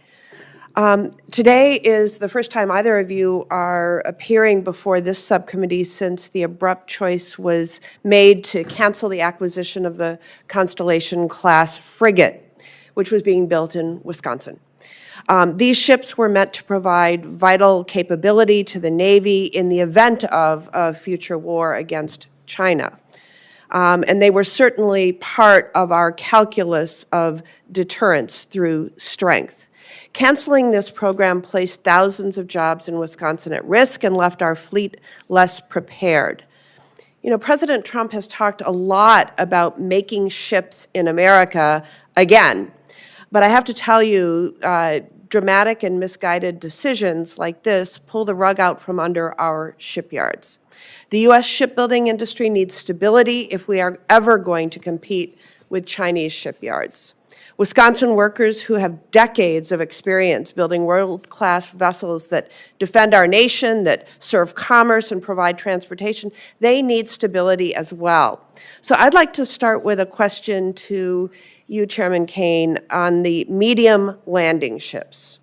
Today is the first time either of you are appearing before this subcommittee since the abrupt choice was made to cancel the acquisition of the Constellation-class frigate, which was being built in Wisconsin. These ships were meant to provide vital capability to the Navy in the event of a future war against China. And they were certainly part of our calculus of deterrence through strength. Canceling this program placed thousands of jobs in Wisconsin at risk and left our fleet less prepared. You know, President Trump has talked a lot about making ships in America again. But I have to tell you, dramatic and misguided decisions like this pull the rug out from under our shipyards. The U.S. shipbuilding industry needs stability if we are ever going to compete with Chinese shipyards. Wisconsin workers who have decades of experience building world-class vessels that defend our nation, that serve commerce and provide transportation, they need stability as well. So I'd like to start with a question to you, Chairman Kane, on the medium landing ships.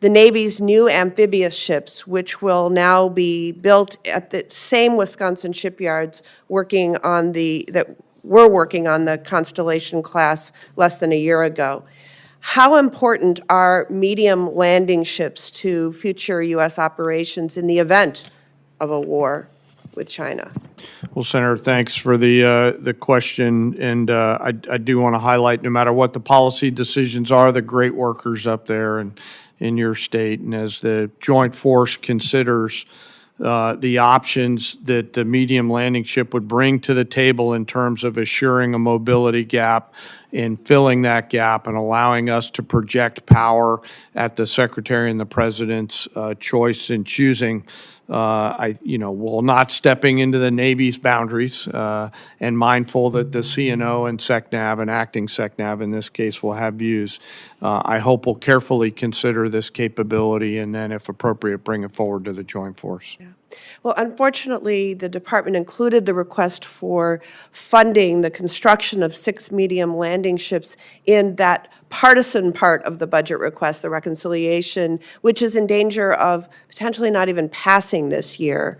The Navy's new amphibious ships, which will now be built at the same Wisconsin shipyards working on that were working on the Constellation class less than a year ago. How important are medium landing ships to future U.S. operations in the event of a war with China? Well, Senator, thanks for the question, and I do want to highlight, no matter what the policy decisions are, the great workers up there and in your state, and as the Joint Force considers the options that the medium landing ship would bring to the table in terms of assuring a mobility gap, in filling that gap and allowing us to project power at the Secretary and the President's choice in choosing, while not stepping into the Navy's boundaries and mindful that the CNO and SECNAV and acting SECNAV in this case will have views. I hope we'll carefully consider this capability and then, if appropriate, bring it forward to the Joint Force. Yeah. Well, unfortunately, the department included the request for funding the construction of 6 medium landing ships in that partisan part of the budget request, the reconciliation, which is in danger of potentially not even passing this year.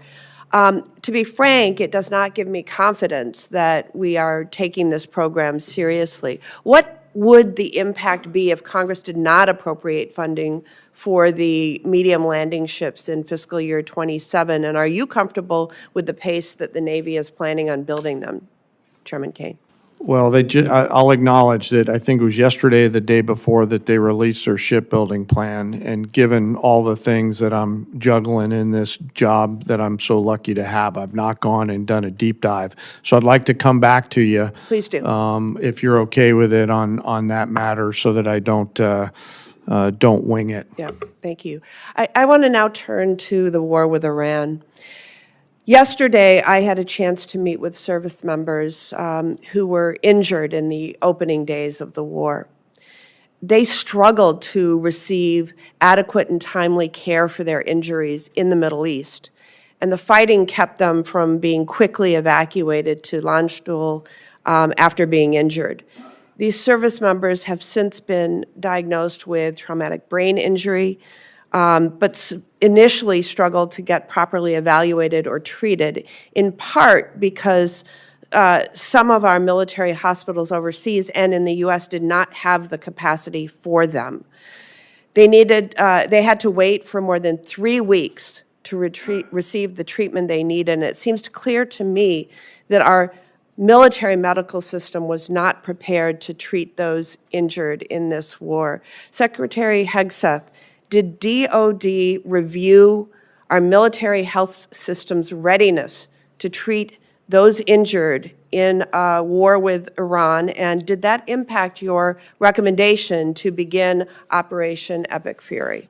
To be frank, it does not give me confidence that we are taking this program seriously. What would the impact be if Congress did not appropriate funding for the medium landing ships in fiscal year 27? And are you comfortable with the pace that the Navy is planning on building them, Chairman Kane? Well, I'll acknowledge that I think it was yesterday or the day before that they released their shipbuilding plan, and given all the things that I'm juggling in this job that I'm so lucky to have, I've not gone and done a deep dive. So I'd like to come back to you. Please do. If you're okay with it on that matter, so that I don't wing it. Yeah, thank you. I want to now turn to the war with Iran. Yesterday, I had a chance to meet with service members who were injured in the opening days of the war. They struggled to receive adequate and timely care for their injuries in the Middle East, and the fighting kept them from being quickly evacuated to Landstuhl after being injured. These service members have since been diagnosed with traumatic brain injury, but initially struggled to get properly evaluated or treated, in part because some of our military hospitals overseas and in the U.S. did not have the capacity for them. They had to wait for more than 3 weeks to receive the treatment they needed, and it seems clear to me that our military medical system was not prepared to treat those injured in this war. Secretary Hegseth, did DOD review our military health system's readiness to treat those injured in a war with Iran, and did that impact your recommendation to begin Operation Epic Fury?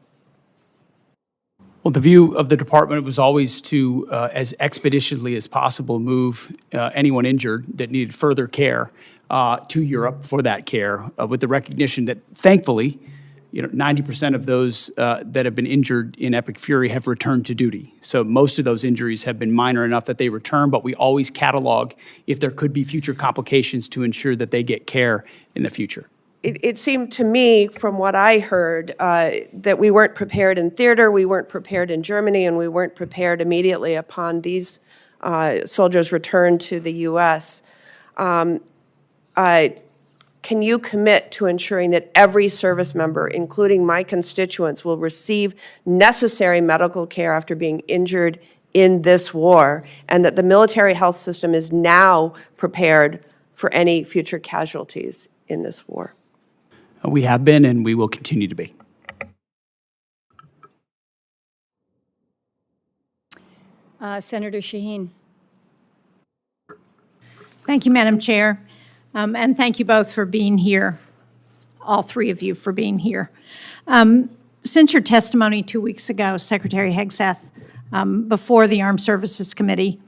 Well, the view of the department was always to, as expeditiously as possible, move anyone injured that needed further care to Europe for that care, with the recognition that, thankfully, 90% of those that have been injured in Epic Fury have returned to duty. So most of those injuries have been minor enough that they return, but we always catalog if there could be future complications to ensure that they get care in the future. It seemed to me, from what I heard, that we weren't prepared in theater, we weren't prepared in Germany, and we weren't prepared immediately upon these soldiers' return to the U.S. can you commit to ensuring that every service member, including my constituents, will receive necessary medical care after being injured in this war, and that the military health system is now prepared for any future casualties in this war? We have been, and we will continue to be. Senator Shaheen. Thank you, Madam Chair, and thank you both for being here, all three of you for being here. Since your testimony 2 weeks ago, Secretary Hegseth, before the Armed Services Committee,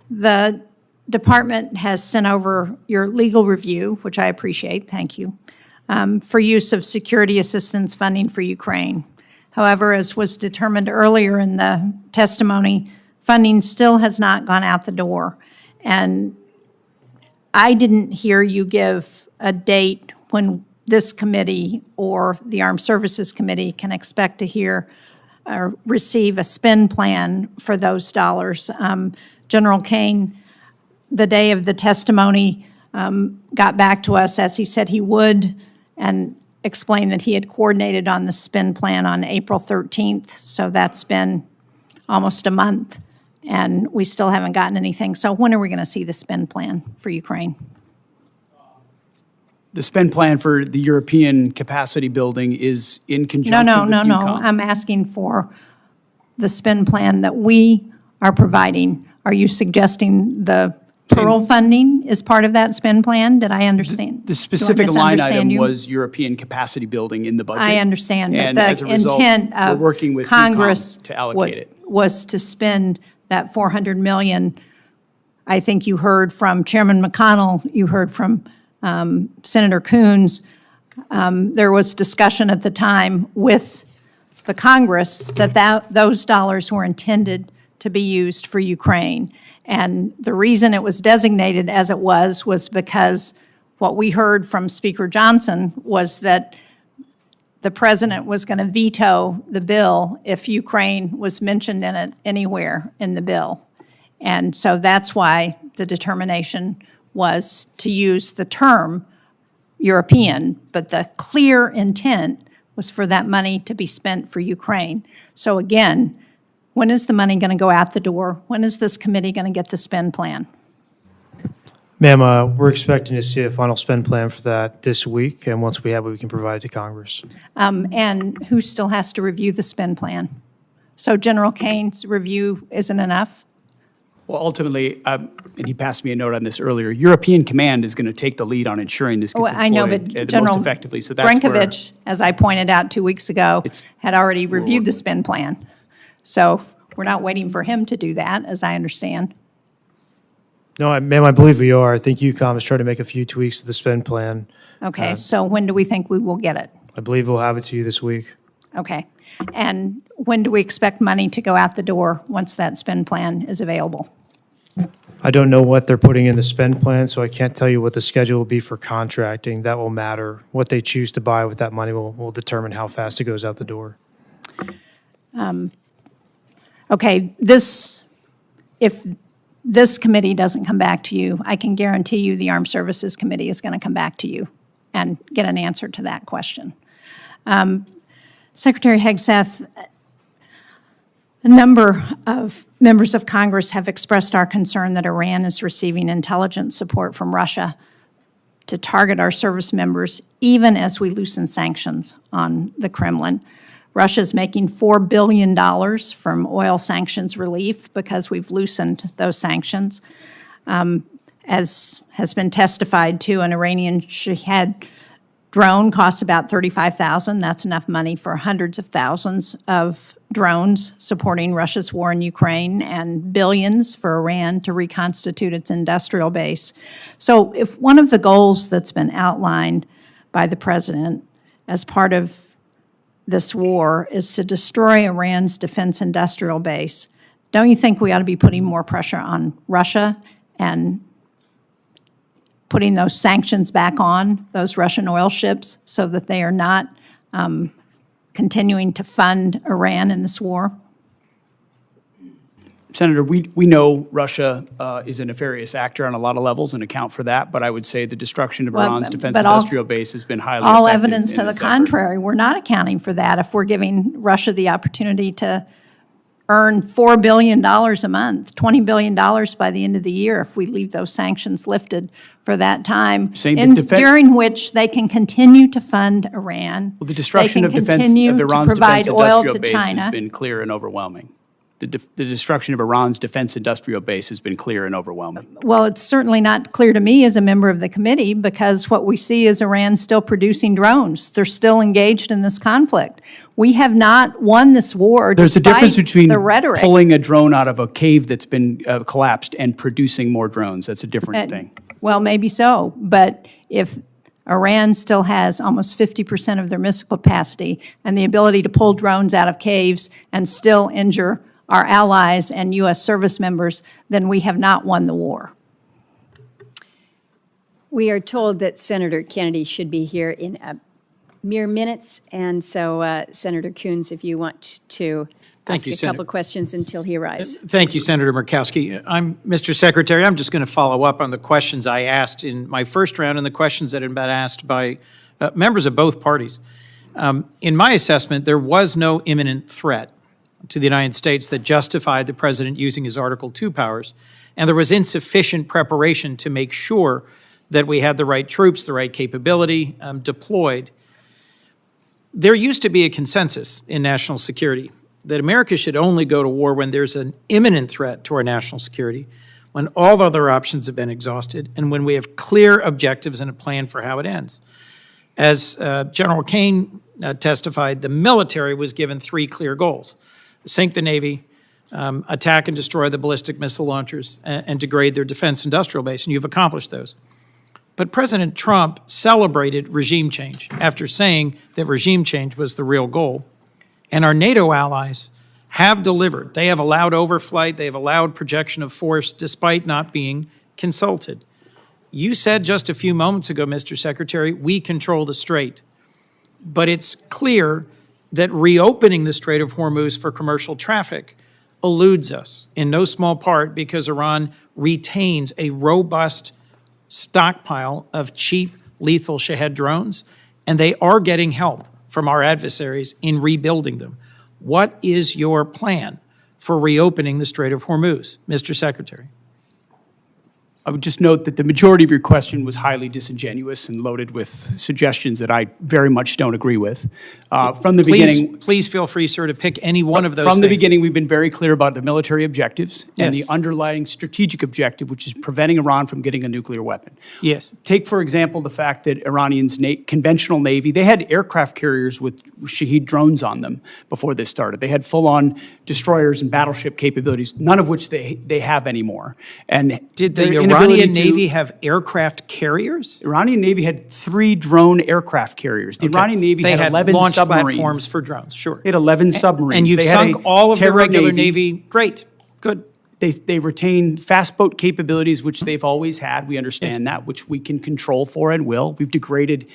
the department has sent over your legal review, which I appreciate, thank you, for use of security assistance funding for Ukraine. However, as was determined earlier in the testimony, funding still has not gone out the door. And I didn't hear you give a date when this committee or the Armed Services Committee can expect to hear or receive a spend plan for those dollars. General Kane, the day of the testimony, got back to us as he said he would and explained that he had coordinated on the spend plan on April 13th. So that's been almost a month, and we still haven't gotten anything. So when are we going to see the spend plan for Ukraine? The spend plan for the European capacity building is in conjunction No. with EUCOM. I'm asking for the spend plan that we are providing. Are you suggesting the Pearl funding is part of that spend plan? Did I understand? The specific line item you? was European capacity building in the budget. I understand, but And as a the result, intent we're of working with Congress EUCOM to allocate it. was to spend that $400 million. I think you heard from Chairman McConnell, you heard from Senator Coons. There was discussion at the time with the Congress that those dollars were intended to be used for Ukraine. And the reason it was designated as it was because what we heard from Speaker Johnson was that the president was going to veto the bill if Ukraine was mentioned in it anywhere in the bill. And so that's why the determination was to use the term European, but the clear intent was for that money to be spent for Ukraine. So again, when is the money going to go out the door? When is this committee going to get the spend plan? Ma'am, we're expecting to see a final spend plan for that this week, and once we have it, we can provide it to Congress. And who still has to review the spend plan? So General Kane's review isn't enough? Well, ultimately, and he passed me a note on this earlier, European Command is going to take the lead on ensuring this gets I know, but deployed General most effectively. So that's where Brinkovich, as I pointed out 2 weeks ago, had already reviewed the spend plan. So we're not waiting for him to do that, as I understand. No, ma'am, I believe we are. I think EUCOM is trying to make a few tweaks to the spend plan. Okay, so when do we think we will get it? I believe we'll have it to you this week. Okay. And when do we expect money to go out the door once that spend plan is available? I don't know what they're putting in the spend plan, so I can't tell you what the schedule will be for contracting. That will matter. What they choose to buy with that money will determine how fast it goes out the door. Okay, if this committee doesn't come back to you, I can guarantee you the Armed Services Committee is going to come back to you and get an answer to that question. Secretary Hegseth, a number of members of Congress have expressed our concern that Iran is receiving intelligence support from Russia to target our service members, even as we loosen sanctions on the Kremlin. Russia's making $4 billion from oil sanctions relief because we've loosened those sanctions. As has been testified to, an Iranian Shahed drone costs about $35,000. That's enough money for hundreds of thousands of drones supporting Russia's war in Ukraine, and billions for Iran to reconstitute its industrial base. So if one of the goals that's been outlined by the president as part of this war is to destroy Iran's defense industrial base, don't you think we ought to be putting more pressure on Russia and putting those sanctions back on those Russian oil ships so that they are not continuing to fund Iran in this war? Senator, we know Russia is a nefarious actor on a lot of levels and account for that, but I would say the destruction of Iran's defense industrial base has been highly all effective evidence to in the this effort. contrary. We're not accounting for that if we're giving Russia the opportunity to earn $4 billion a month, $20 billion by the end of the year if we leave those sanctions lifted for that time, during which they can continue to fund Iran. Well, the destruction of Iran's defense industrial base has been clear and overwhelming. The destruction of Iran's defense industrial base has been clear and overwhelming. Well, it's certainly not clear to me as a member of the committee, because what we see is Iran still producing drones. They're still engaged in this conflict. We have not won this war There's a difference between the rhetoric. Pulling a drone out of a cave that's been collapsed and producing more drones. That's a different thing. Well, maybe so, but if Iran still has almost 50% of their missile capacity and the ability to pull drones out of caves and still injure our allies and U.S. service members, then we have not won the war. We are told that Senator Kennedy should be here in mere minutes, and so Senator Coons, if you want to ask a couple of questions until he arrives. Thank you, Senator Murkowski. Mr. Secretary, I'm just going to follow up on the questions I asked in my first round and the questions that had been asked by members of both parties. In my assessment, there was no imminent threat to the United States that justified the president using his Article II powers, and there was insufficient preparation to make sure that we had the right troops, the right capability deployed. There used to be a consensus in national security that America should only go to war when there's an imminent threat to our national security, when all other options have been exhausted, and when we have clear objectives and a plan for how it ends. As General Kane testified, the military was given 3 clear goals: sink the Navy, attack and destroy the ballistic missile launchers, and degrade their defense industrial base, and you've accomplished those. But President Trump celebrated regime change after saying that regime change was the real goal. And our NATO allies have delivered. They have allowed overflight, they have allowed projection of force despite not being consulted. You said just a few moments ago, Mr. Secretary, we control the strait. But it's clear that reopening the Strait of Hormuz for commercial traffic eludes us, in no small part because Iran retains a robust stockpile of cheap, lethal Shahed drones, and they are getting help from our adversaries in rebuilding them. What is your plan for reopening the Strait of Hormuz, Mr. Secretary? I would just note that the majority of your question was highly disingenuous and loaded with suggestions that I very much don't agree with. From the beginning, please feel free, sir, to pick any one of those From the things. beginning, we've been very clear about the military objectives and Yes. the underlying strategic objective, which is preventing Iran from getting a nuclear weapon. Yes. Take, for example, the fact that Iranians' conventional Navy, they had aircraft carriers with Shahed drones on them before this started. They had full-on destroyers and battleship capabilities, none of which they have anymore. And Did the Iranian Navy have aircraft carriers? Iranian Navy had 3 drone aircraft carriers. The Iranian Navy They had 11 launch submarines. platforms for drones, sure. They had 11 submarines. And you've They had sunk a all of the terror regular Navy. Great, good. They retain fast boat capabilities, which they've always had. We understand that, which we can control for and will. We've degraded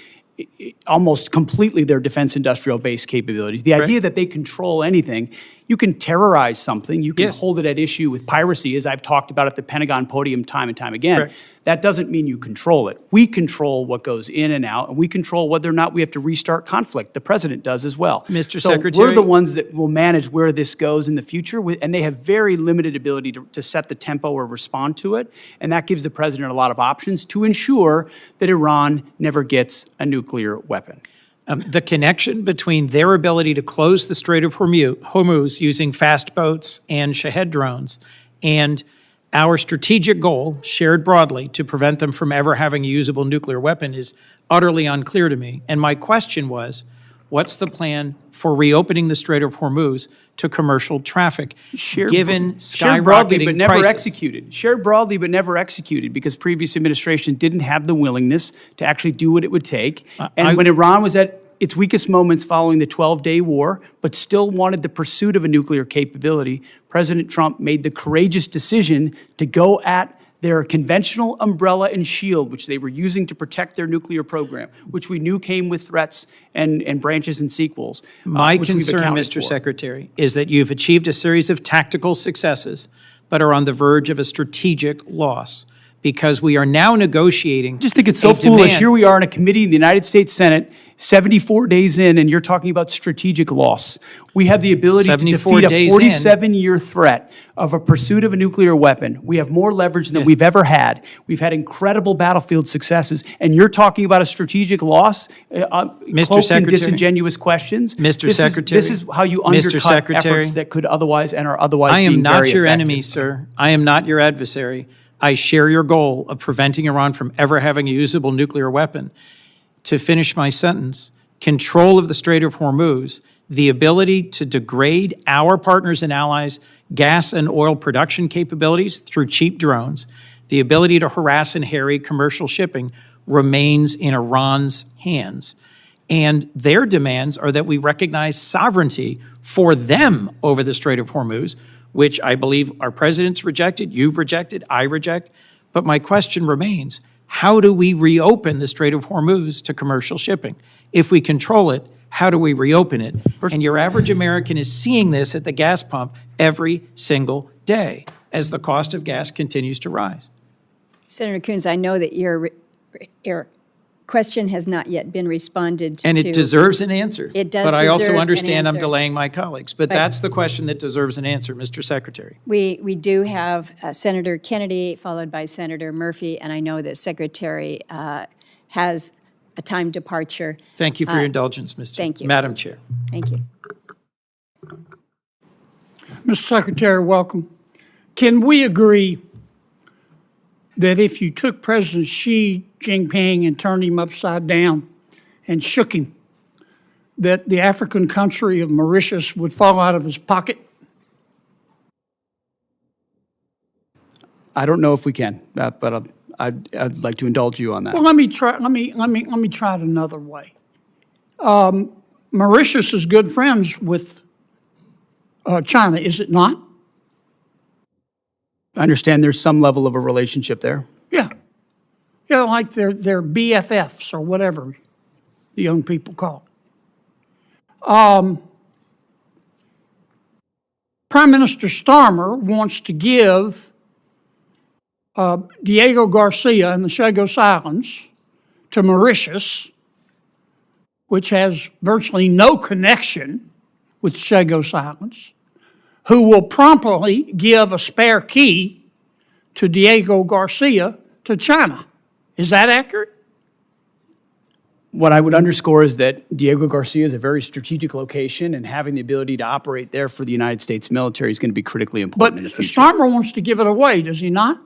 almost completely their defense industrial base capabilities. The idea that they control anything, you can terrorize something, you can hold it at issue with piracy, as I've talked about at the Pentagon podium time and time again. Correct. That doesn't mean you control it. We control what goes in and out, and we control whether or not we have to restart conflict. The president does as well. Mr. So Secretary. we're the ones that will manage where this goes in the future, and they have very limited ability to set the tempo or respond to it, and that gives the president a lot of options to ensure that Iran never gets a nuclear weapon. The connection between their ability to close the Strait of Hormuz using fast boats and Shahed drones and our strategic goal, shared broadly, to prevent them from ever having a usable nuclear weapon is utterly unclear to me. And my question was, what's the plan for reopening the Strait of Hormuz to commercial traffic, given Shared broadly, but skyrocketing never prices? executed. Shared broadly, but never executed, because previous administration didn't have the willingness to actually do what it would take. And when Iran was at its weakest moments following the 12-day war, but still wanted the pursuit of a nuclear capability, President Trump made the courageous decision to go at their conventional umbrella and shield, which they were using to protect their nuclear program, which we knew came with threats and branches and sequels. My which we've concern, accounted Mr. for. Secretary, is that you've achieved a series of tactical successes, but are on the verge of a strategic loss, because we are now negotiating. I just think it's so foolish. Here we are in a committee in the United States Senate, 74 days in, and you're talking about strategic loss. We have the ability to 74 defeat a days in. 47-year threat of a pursuit of a nuclear weapon. We have more leverage than we've ever had. We've had incredible battlefield successes, and you're talking about a strategic loss, cloaked in Secretary. disingenuous questions. Mr. Secretary. This is how you Mr. undercut Secretary. efforts that could otherwise and are otherwise I being am not very your effective. enemy, sir. I am not your adversary. I share your goal of preventing Iran from ever having a usable nuclear weapon. To finish my sentence, control of the Strait of Hormuz, the ability to degrade our partners and allies' gas and oil production capabilities through cheap drones, the ability to harass and harry commercial shipping remains in Iran's hands. And their demands are that we recognize sovereignty for them over the Strait of Hormuz, which I believe our president's rejected, you've rejected, I reject. But my question remains, how do we reopen the Strait of Hormuz to commercial shipping? If we control it, how do we reopen it? And your average American is seeing this at the gas pump every single day as the cost of gas continues to rise. Senator Coons, I know that your question has not yet been responded to. And it deserves an answer. It does But I also deserve an understand I'm answer. delaying my colleagues. But that's the question that deserves an answer, Mr. Secretary. We do have Senator Kennedy, followed by Senator Murphy, and I know that Secretary has a time departure. Thank you for your indulgence, Thank you. Madam Chair. Thank you. Mr. Secretary, welcome. Can we agree that if you took President Xi Jinping and turned him upside down and shook him, that the African country of Mauritius would fall out of his pocket? I don't know if we can, but I'd like to indulge you on that. Well, let me try it another way. Mauritius is good friends with China, is it not? I understand there's some level of a relationship there. Yeah. Yeah, like they're BFFs or whatever the young people call it. Prime Minister Starmer wants to give Diego Garcia and the Chagos Islands to Mauritius, which has virtually no connection with the Chagos Islands, who will promptly give a spare key to Diego Garcia to China. Is that accurate? What I would underscore is that Diego Garcia is a very strategic location, and having the ability to operate there for the United States military is going to be critically important in the future. Starmer wants to give it away, does he not?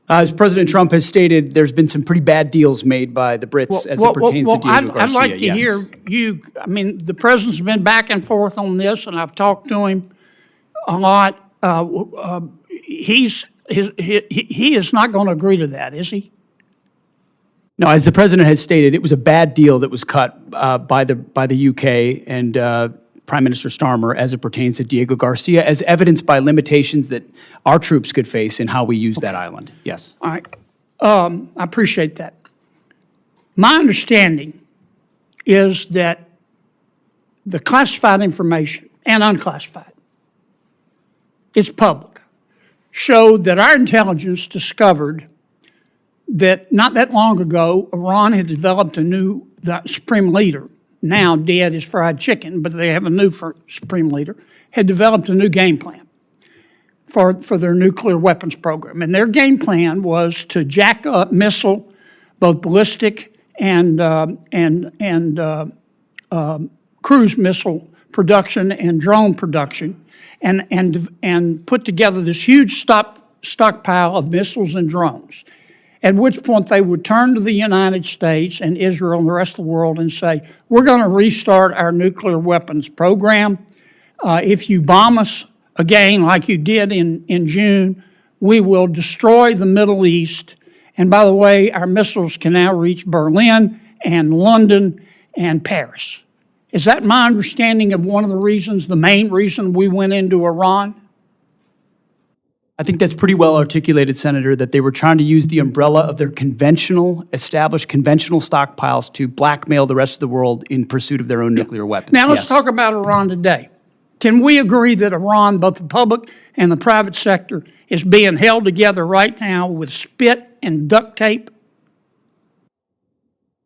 As President Trump has stated, there's been some pretty bad deals made by the Brits as it pertains to Diego Garcia. I'd like to hear you, I mean, the president's been back and forth on this, and I've talked to him a lot. He is not going to agree to that, is he? No, as the president has stated, it was a bad deal that was cut by the UK and Prime Minister Starmer as it pertains to Diego Garcia, as evidenced by limitations that our troops could face in how we use that island. Yes. All right. I appreciate that. My understanding is that the classified information and unclassified, it's public, showed that our intelligence discovered that not that long ago, Iran had developed the supreme leader, now dead as fried chicken, but they have a new supreme leader, had developed a new game plan for their nuclear weapons program. And their game plan was to jack up both ballistic and cruise missile production and drone production, and put together this huge stockpile of missiles and drones. At which point they would turn to the United States and Israel and the rest of the world and say, we're going to restart our nuclear weapons program. If you bomb us again like you did in June, we will destroy the Middle East. And by the way, our missiles can now reach Berlin and London and Paris. Is that my understanding of one of the reasons, the main reason we went into Iran? I think that's pretty well articulated, Senator, that they were trying to use the umbrella of their established conventional stockpiles to blackmail the rest of the world in pursuit of their own nuclear weapons. Now, let's Yes. talk about Iran today. Can we agree that Iran, both the public and the private sector, is being held together right now with spit and duct tape?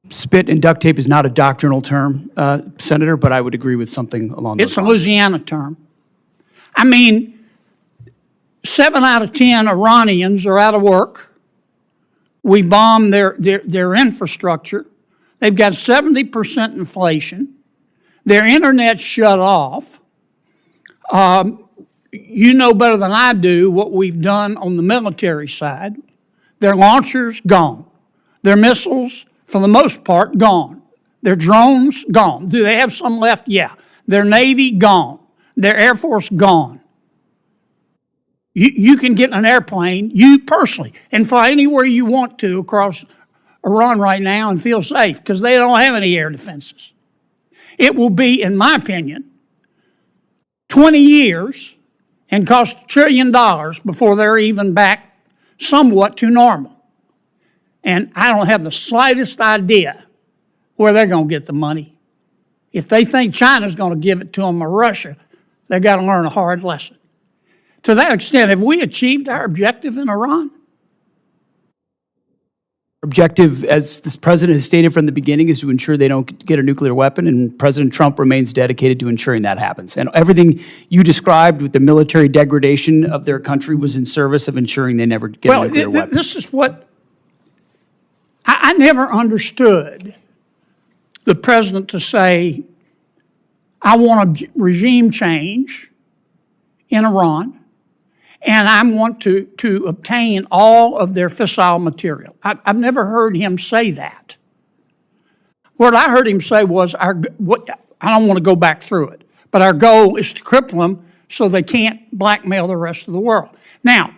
Spit and duct tape is not a doctrinal term, Senator, but I would agree with something along those It's a lines. Louisiana term. I mean, 7 out of 10 Iranians are out of work. We bomb their infrastructure. They've got 70% inflation. Their internet's shut off. You know better than I do what we've done on the military side. Their launchers, gone. Their missiles, for the most part, gone. Their drones, gone. Do they have some left? Yeah. Their Navy, gone. Their Air Force, gone. You can get in an airplane, you personally, and fly anywhere you want to across Iran right now and feel safe because they don't have any air defenses. It will be, in my opinion, 20 years and cost $1 trillion before they're even back somewhat to normal. And I don't have the slightest idea where they're going to get the money. If they think China's going to give it to them or Russia, they've got to learn a hard lesson. To that extent, have we achieved our objective in Iran? Objective, as this president has stated from the beginning, is to ensure they don't get a nuclear weapon, and President Trump remains dedicated to ensuring that happens. And everything you described with the military degradation of their country was in service of ensuring they never get a nuclear weapon. This is what I never understood the president to say, I want a regime change in Iran, and I want to obtain all of their fissile material. I've never heard him say that. What I heard him say was, I don't want to go back through it, but our goal is to cripple them so they can't blackmail the rest of the world. Now,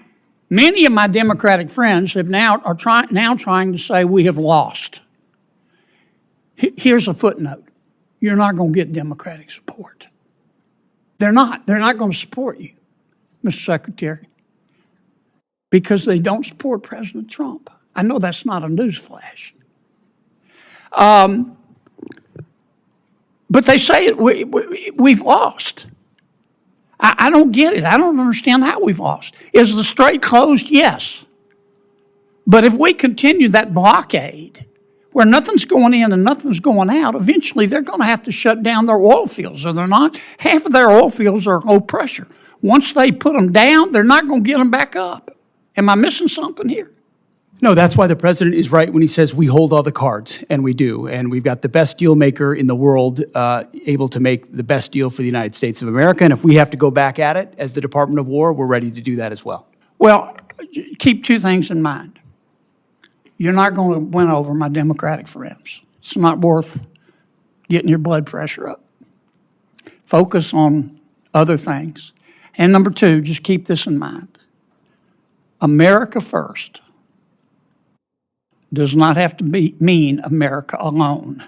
many of my Democratic friends are trying to say we have lost. Here's a footnote. You're not going to get Democratic support. They're not. They're not going to support you, Mr. Secretary, because they don't support President Trump. I know that's not a newsflash. But they say we've lost. I don't get it. I don't understand how we've lost. Is the strait closed? Yes. But if we continue that blockade, where nothing's going in and nothing's going out, eventually they're going to have to shut down their oil fields, are they not? Half of their oil fields are low pressure. Once they put them down, they're not going to get them back up. Am I missing something here? No, that's why the president is right when he says we hold all the cards, and we do. And we've got the best deal maker in the world able to make the best deal for the United States of America. And if we have to go back at it as the Department of War, we're ready to do that as well. Well, keep two things in mind. You're not going to win over my Democratic friends. It's not worth getting your blood pressure up. Focus on other things. And number two, just keep this in mind. America first does not have to mean America alone.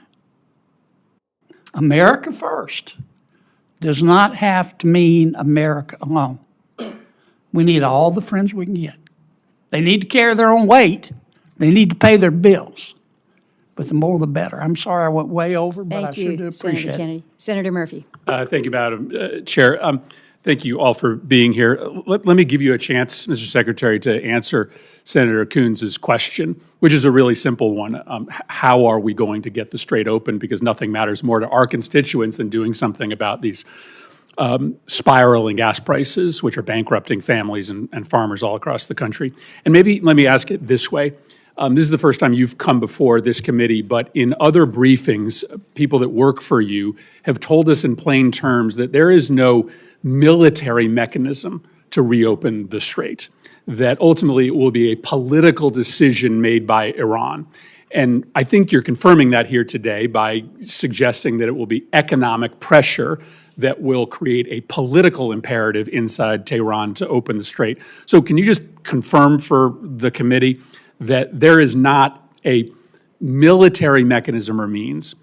America first does not have to mean America alone. We need all the friends we can get. They need to carry their own weight. They need to pay their bills. But the more the better. I'm sorry I went way over, but I sure do appreciate Senator Kennedy. Senator Murphy. Thank you, Madam Chair. Thank you all for being here. Let me give you a chance, Mr. Secretary, to answer Senator Coons' question, which is a really simple one. How are we going to get the strait open? Because nothing matters more to our constituents than doing something about these spiraling gas prices, which are bankrupting families and farmers all across the country. And maybe let me ask it this way. This is the first time you've come before this committee, but in other briefings, people that work for you have told us in plain terms that there is no military mechanism to reopen the strait, that ultimately it will be a political decision made by Iran. And I think you're confirming that here today by suggesting that it will be economic pressure that will create a political imperative inside Tehran to open the strait. So can you just confirm for the committee that there is not a military mechanism or means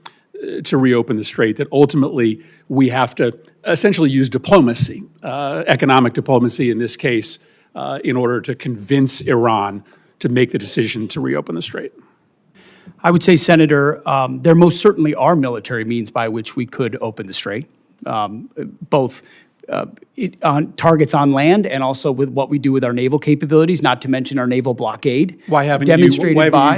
to reopen the strait, that ultimately we have to essentially use diplomacy, economic diplomacy in this case, in order to convince Iran to make the decision to reopen the strait? I would say, Senator, there most certainly are military means by which we could open the strait, both on targets on land and also with what we do with our naval capabilities, not to mention our naval blockade. Why haven't you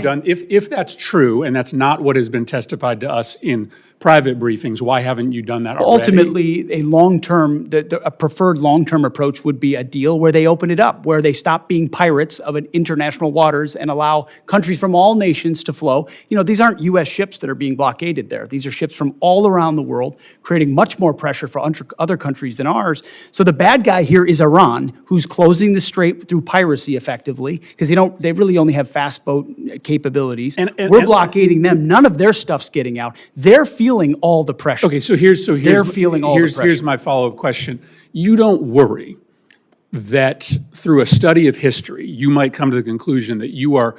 done, if that's true, and that's not what has been testified to us in private briefings, why haven't you done that already? Ultimately, a long-term, a preferred long-term approach would be a deal where they open it up, where they stop being pirates of an international waters and allow countries from all nations to flow. You know, these aren't U.S. ships that are being blockaded there. These are ships from all around the world, creating much more pressure for other countries than ours. So the bad guy here is Iran, who's closing the strait through piracy effectively, because they really only have fast boat capabilities. We're blockading them. None of their stuff's getting out. They're feeling all the pressure. Okay, so here's Here's my follow-up question. You don't worry that through a study of history, you might come to the conclusion that you are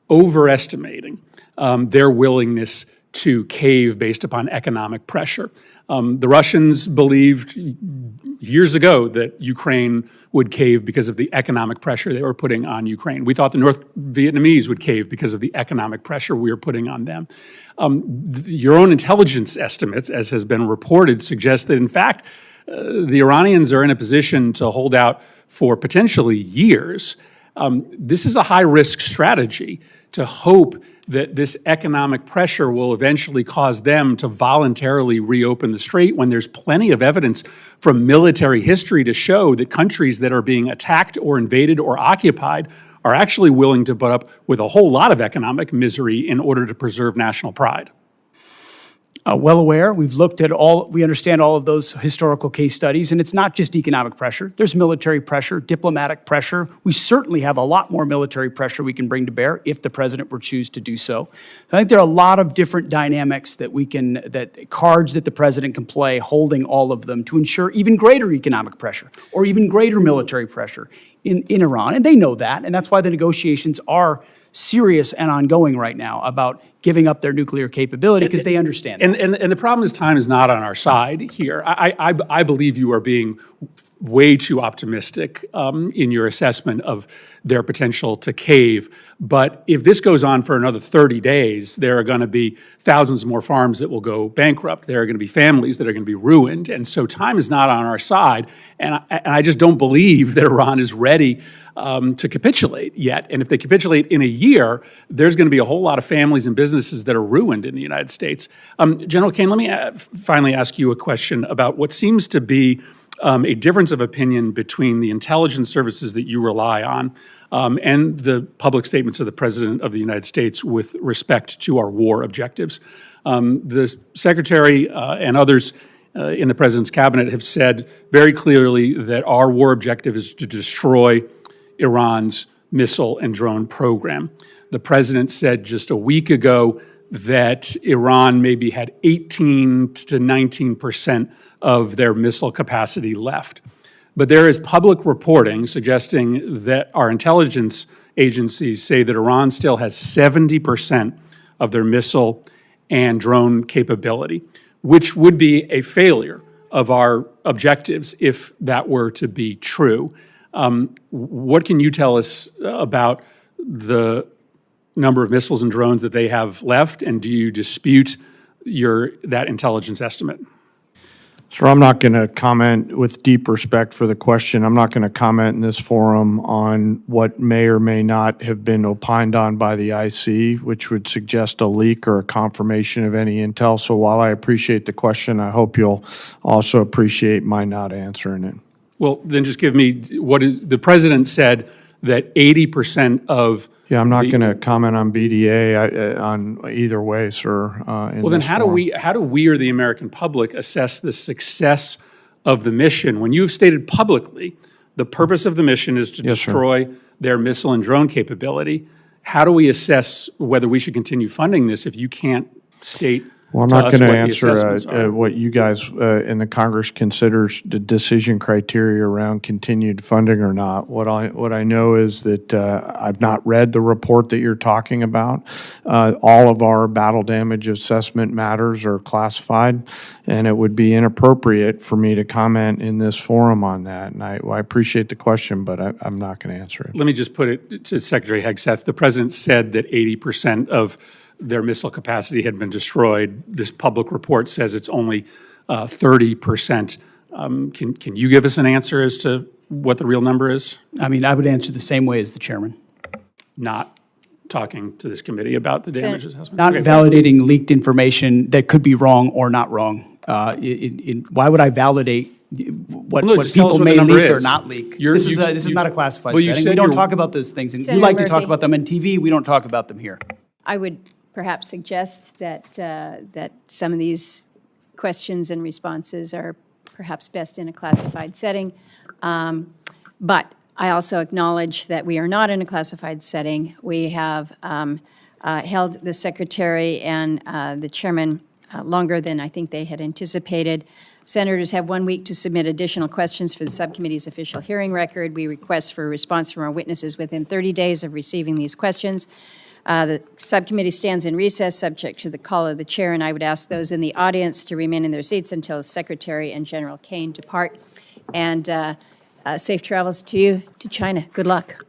overestimating their willingness to cave based upon economic pressure. The Russians believed years ago that Ukraine would cave because of the economic pressure they were putting on Ukraine. We thought the North Vietnamese would cave because of the economic pressure we were putting on them. Your own intelligence estimates, as has been reported, suggest that, in fact, the Iranians are in a position to hold out for potentially years. This is a high-risk strategy to hope that this economic pressure will eventually cause them to voluntarily reopen the strait when there's plenty of evidence from military history to show that countries that are being attacked or invaded or occupied are actually willing to put up with a whole lot of economic misery in order to preserve national pride. Well aware. We understand all of those historical case studies, and it's not just economic pressure. There's military pressure, diplomatic pressure. We certainly have a lot more military pressure we can bring to bear if the president were to choose to do so. I think there are a lot of different dynamics cards that the president can play, holding all of them to ensure even greater economic pressure or even greater military pressure in Iran. And they know that, and that's why the negotiations are serious and ongoing right now about giving up their nuclear capability, because they understand that. And the problem is time is not on our side here. I believe you are being way too optimistic in your assessment of their potential to cave. But if this goes on for another 30 days, there are going to be thousands more farms that will go bankrupt. There are going to be families that are going to be ruined. And so time is not on our side. And I just don't believe that Iran is ready to capitulate yet. And if they capitulate in a year, there's going to be a whole lot of families and businesses that are ruined in the United States. General Kane, let me finally ask you a question about what seems to be a difference of opinion between the intelligence services that you rely on and the public statements of the President of the United States with respect to our war objectives. The Secretary and others in the President's cabinet have said very clearly that our war objective is to destroy Iran's missile and drone program. The President said just a week ago that Iran maybe had 18 to 19% of their missile capacity left. But there is public reporting suggesting that our intelligence agencies say that Iran still has 70% of their missile and drone capability, which would be a failure of our objectives if that were to be true. What can you tell us about the number of missiles and drones that they have left, and do you dispute that intelligence estimate? Sir, I'm not going to comment, with deep respect for the question, I'm not going to comment in this forum on what may or may not have been opined on by the IC, which would suggest a leak or a confirmation of any intel. So while I appreciate the question, I hope you'll also appreciate my not answering it. Well, then just give me the President said that 80% of I'm not going to comment on BDA on either way, sir. Well, then how do we or the American public assess the success of the mission when you've stated publicly the purpose of the mission is to destroy their missile and drone capability? How do we assess whether we should continue funding this if you can't state Well, I'm to not us going to what the answer assessments are. what you guys in the Congress considers the decision criteria around continued funding or not. What I know is that I've not read the report that you're talking about. All of our battle damage assessment matters are classified, and it would be inappropriate for me to comment in this forum on that. And I appreciate the question, but I'm not going to answer it. Let me just put it to Secretary Hegseth. The president said that 80% of their missile capacity had been destroyed. This public report says it's only 30%. Can you give us an answer as to what the real number is? I mean, I would answer the same way as the chairman. Not talking to this committee about the damage assessment? Not validating leaked information that could be wrong or not wrong. Why would I validate what people may leak or not leak? This is not a classified setting. We don't talk about those things. And you like to talk about them on TV. We don't talk about them here. I would perhaps suggest that, that some of these questions and responses are perhaps best in a classified setting. But I also acknowledge that we are not in a classified setting. We have held the secretary and the chairman longer than I think they had anticipated. Senators have 1 week to submit additional questions for the subcommittee's official hearing record. We request for a response from our witnesses within 30 days of receiving these questions. The subcommittee stands in recess, subject to the call of the chair, and I would ask those in the audience to remain in their seats until Secretary and General Kane depart. And safe travels to you to China. Good luck.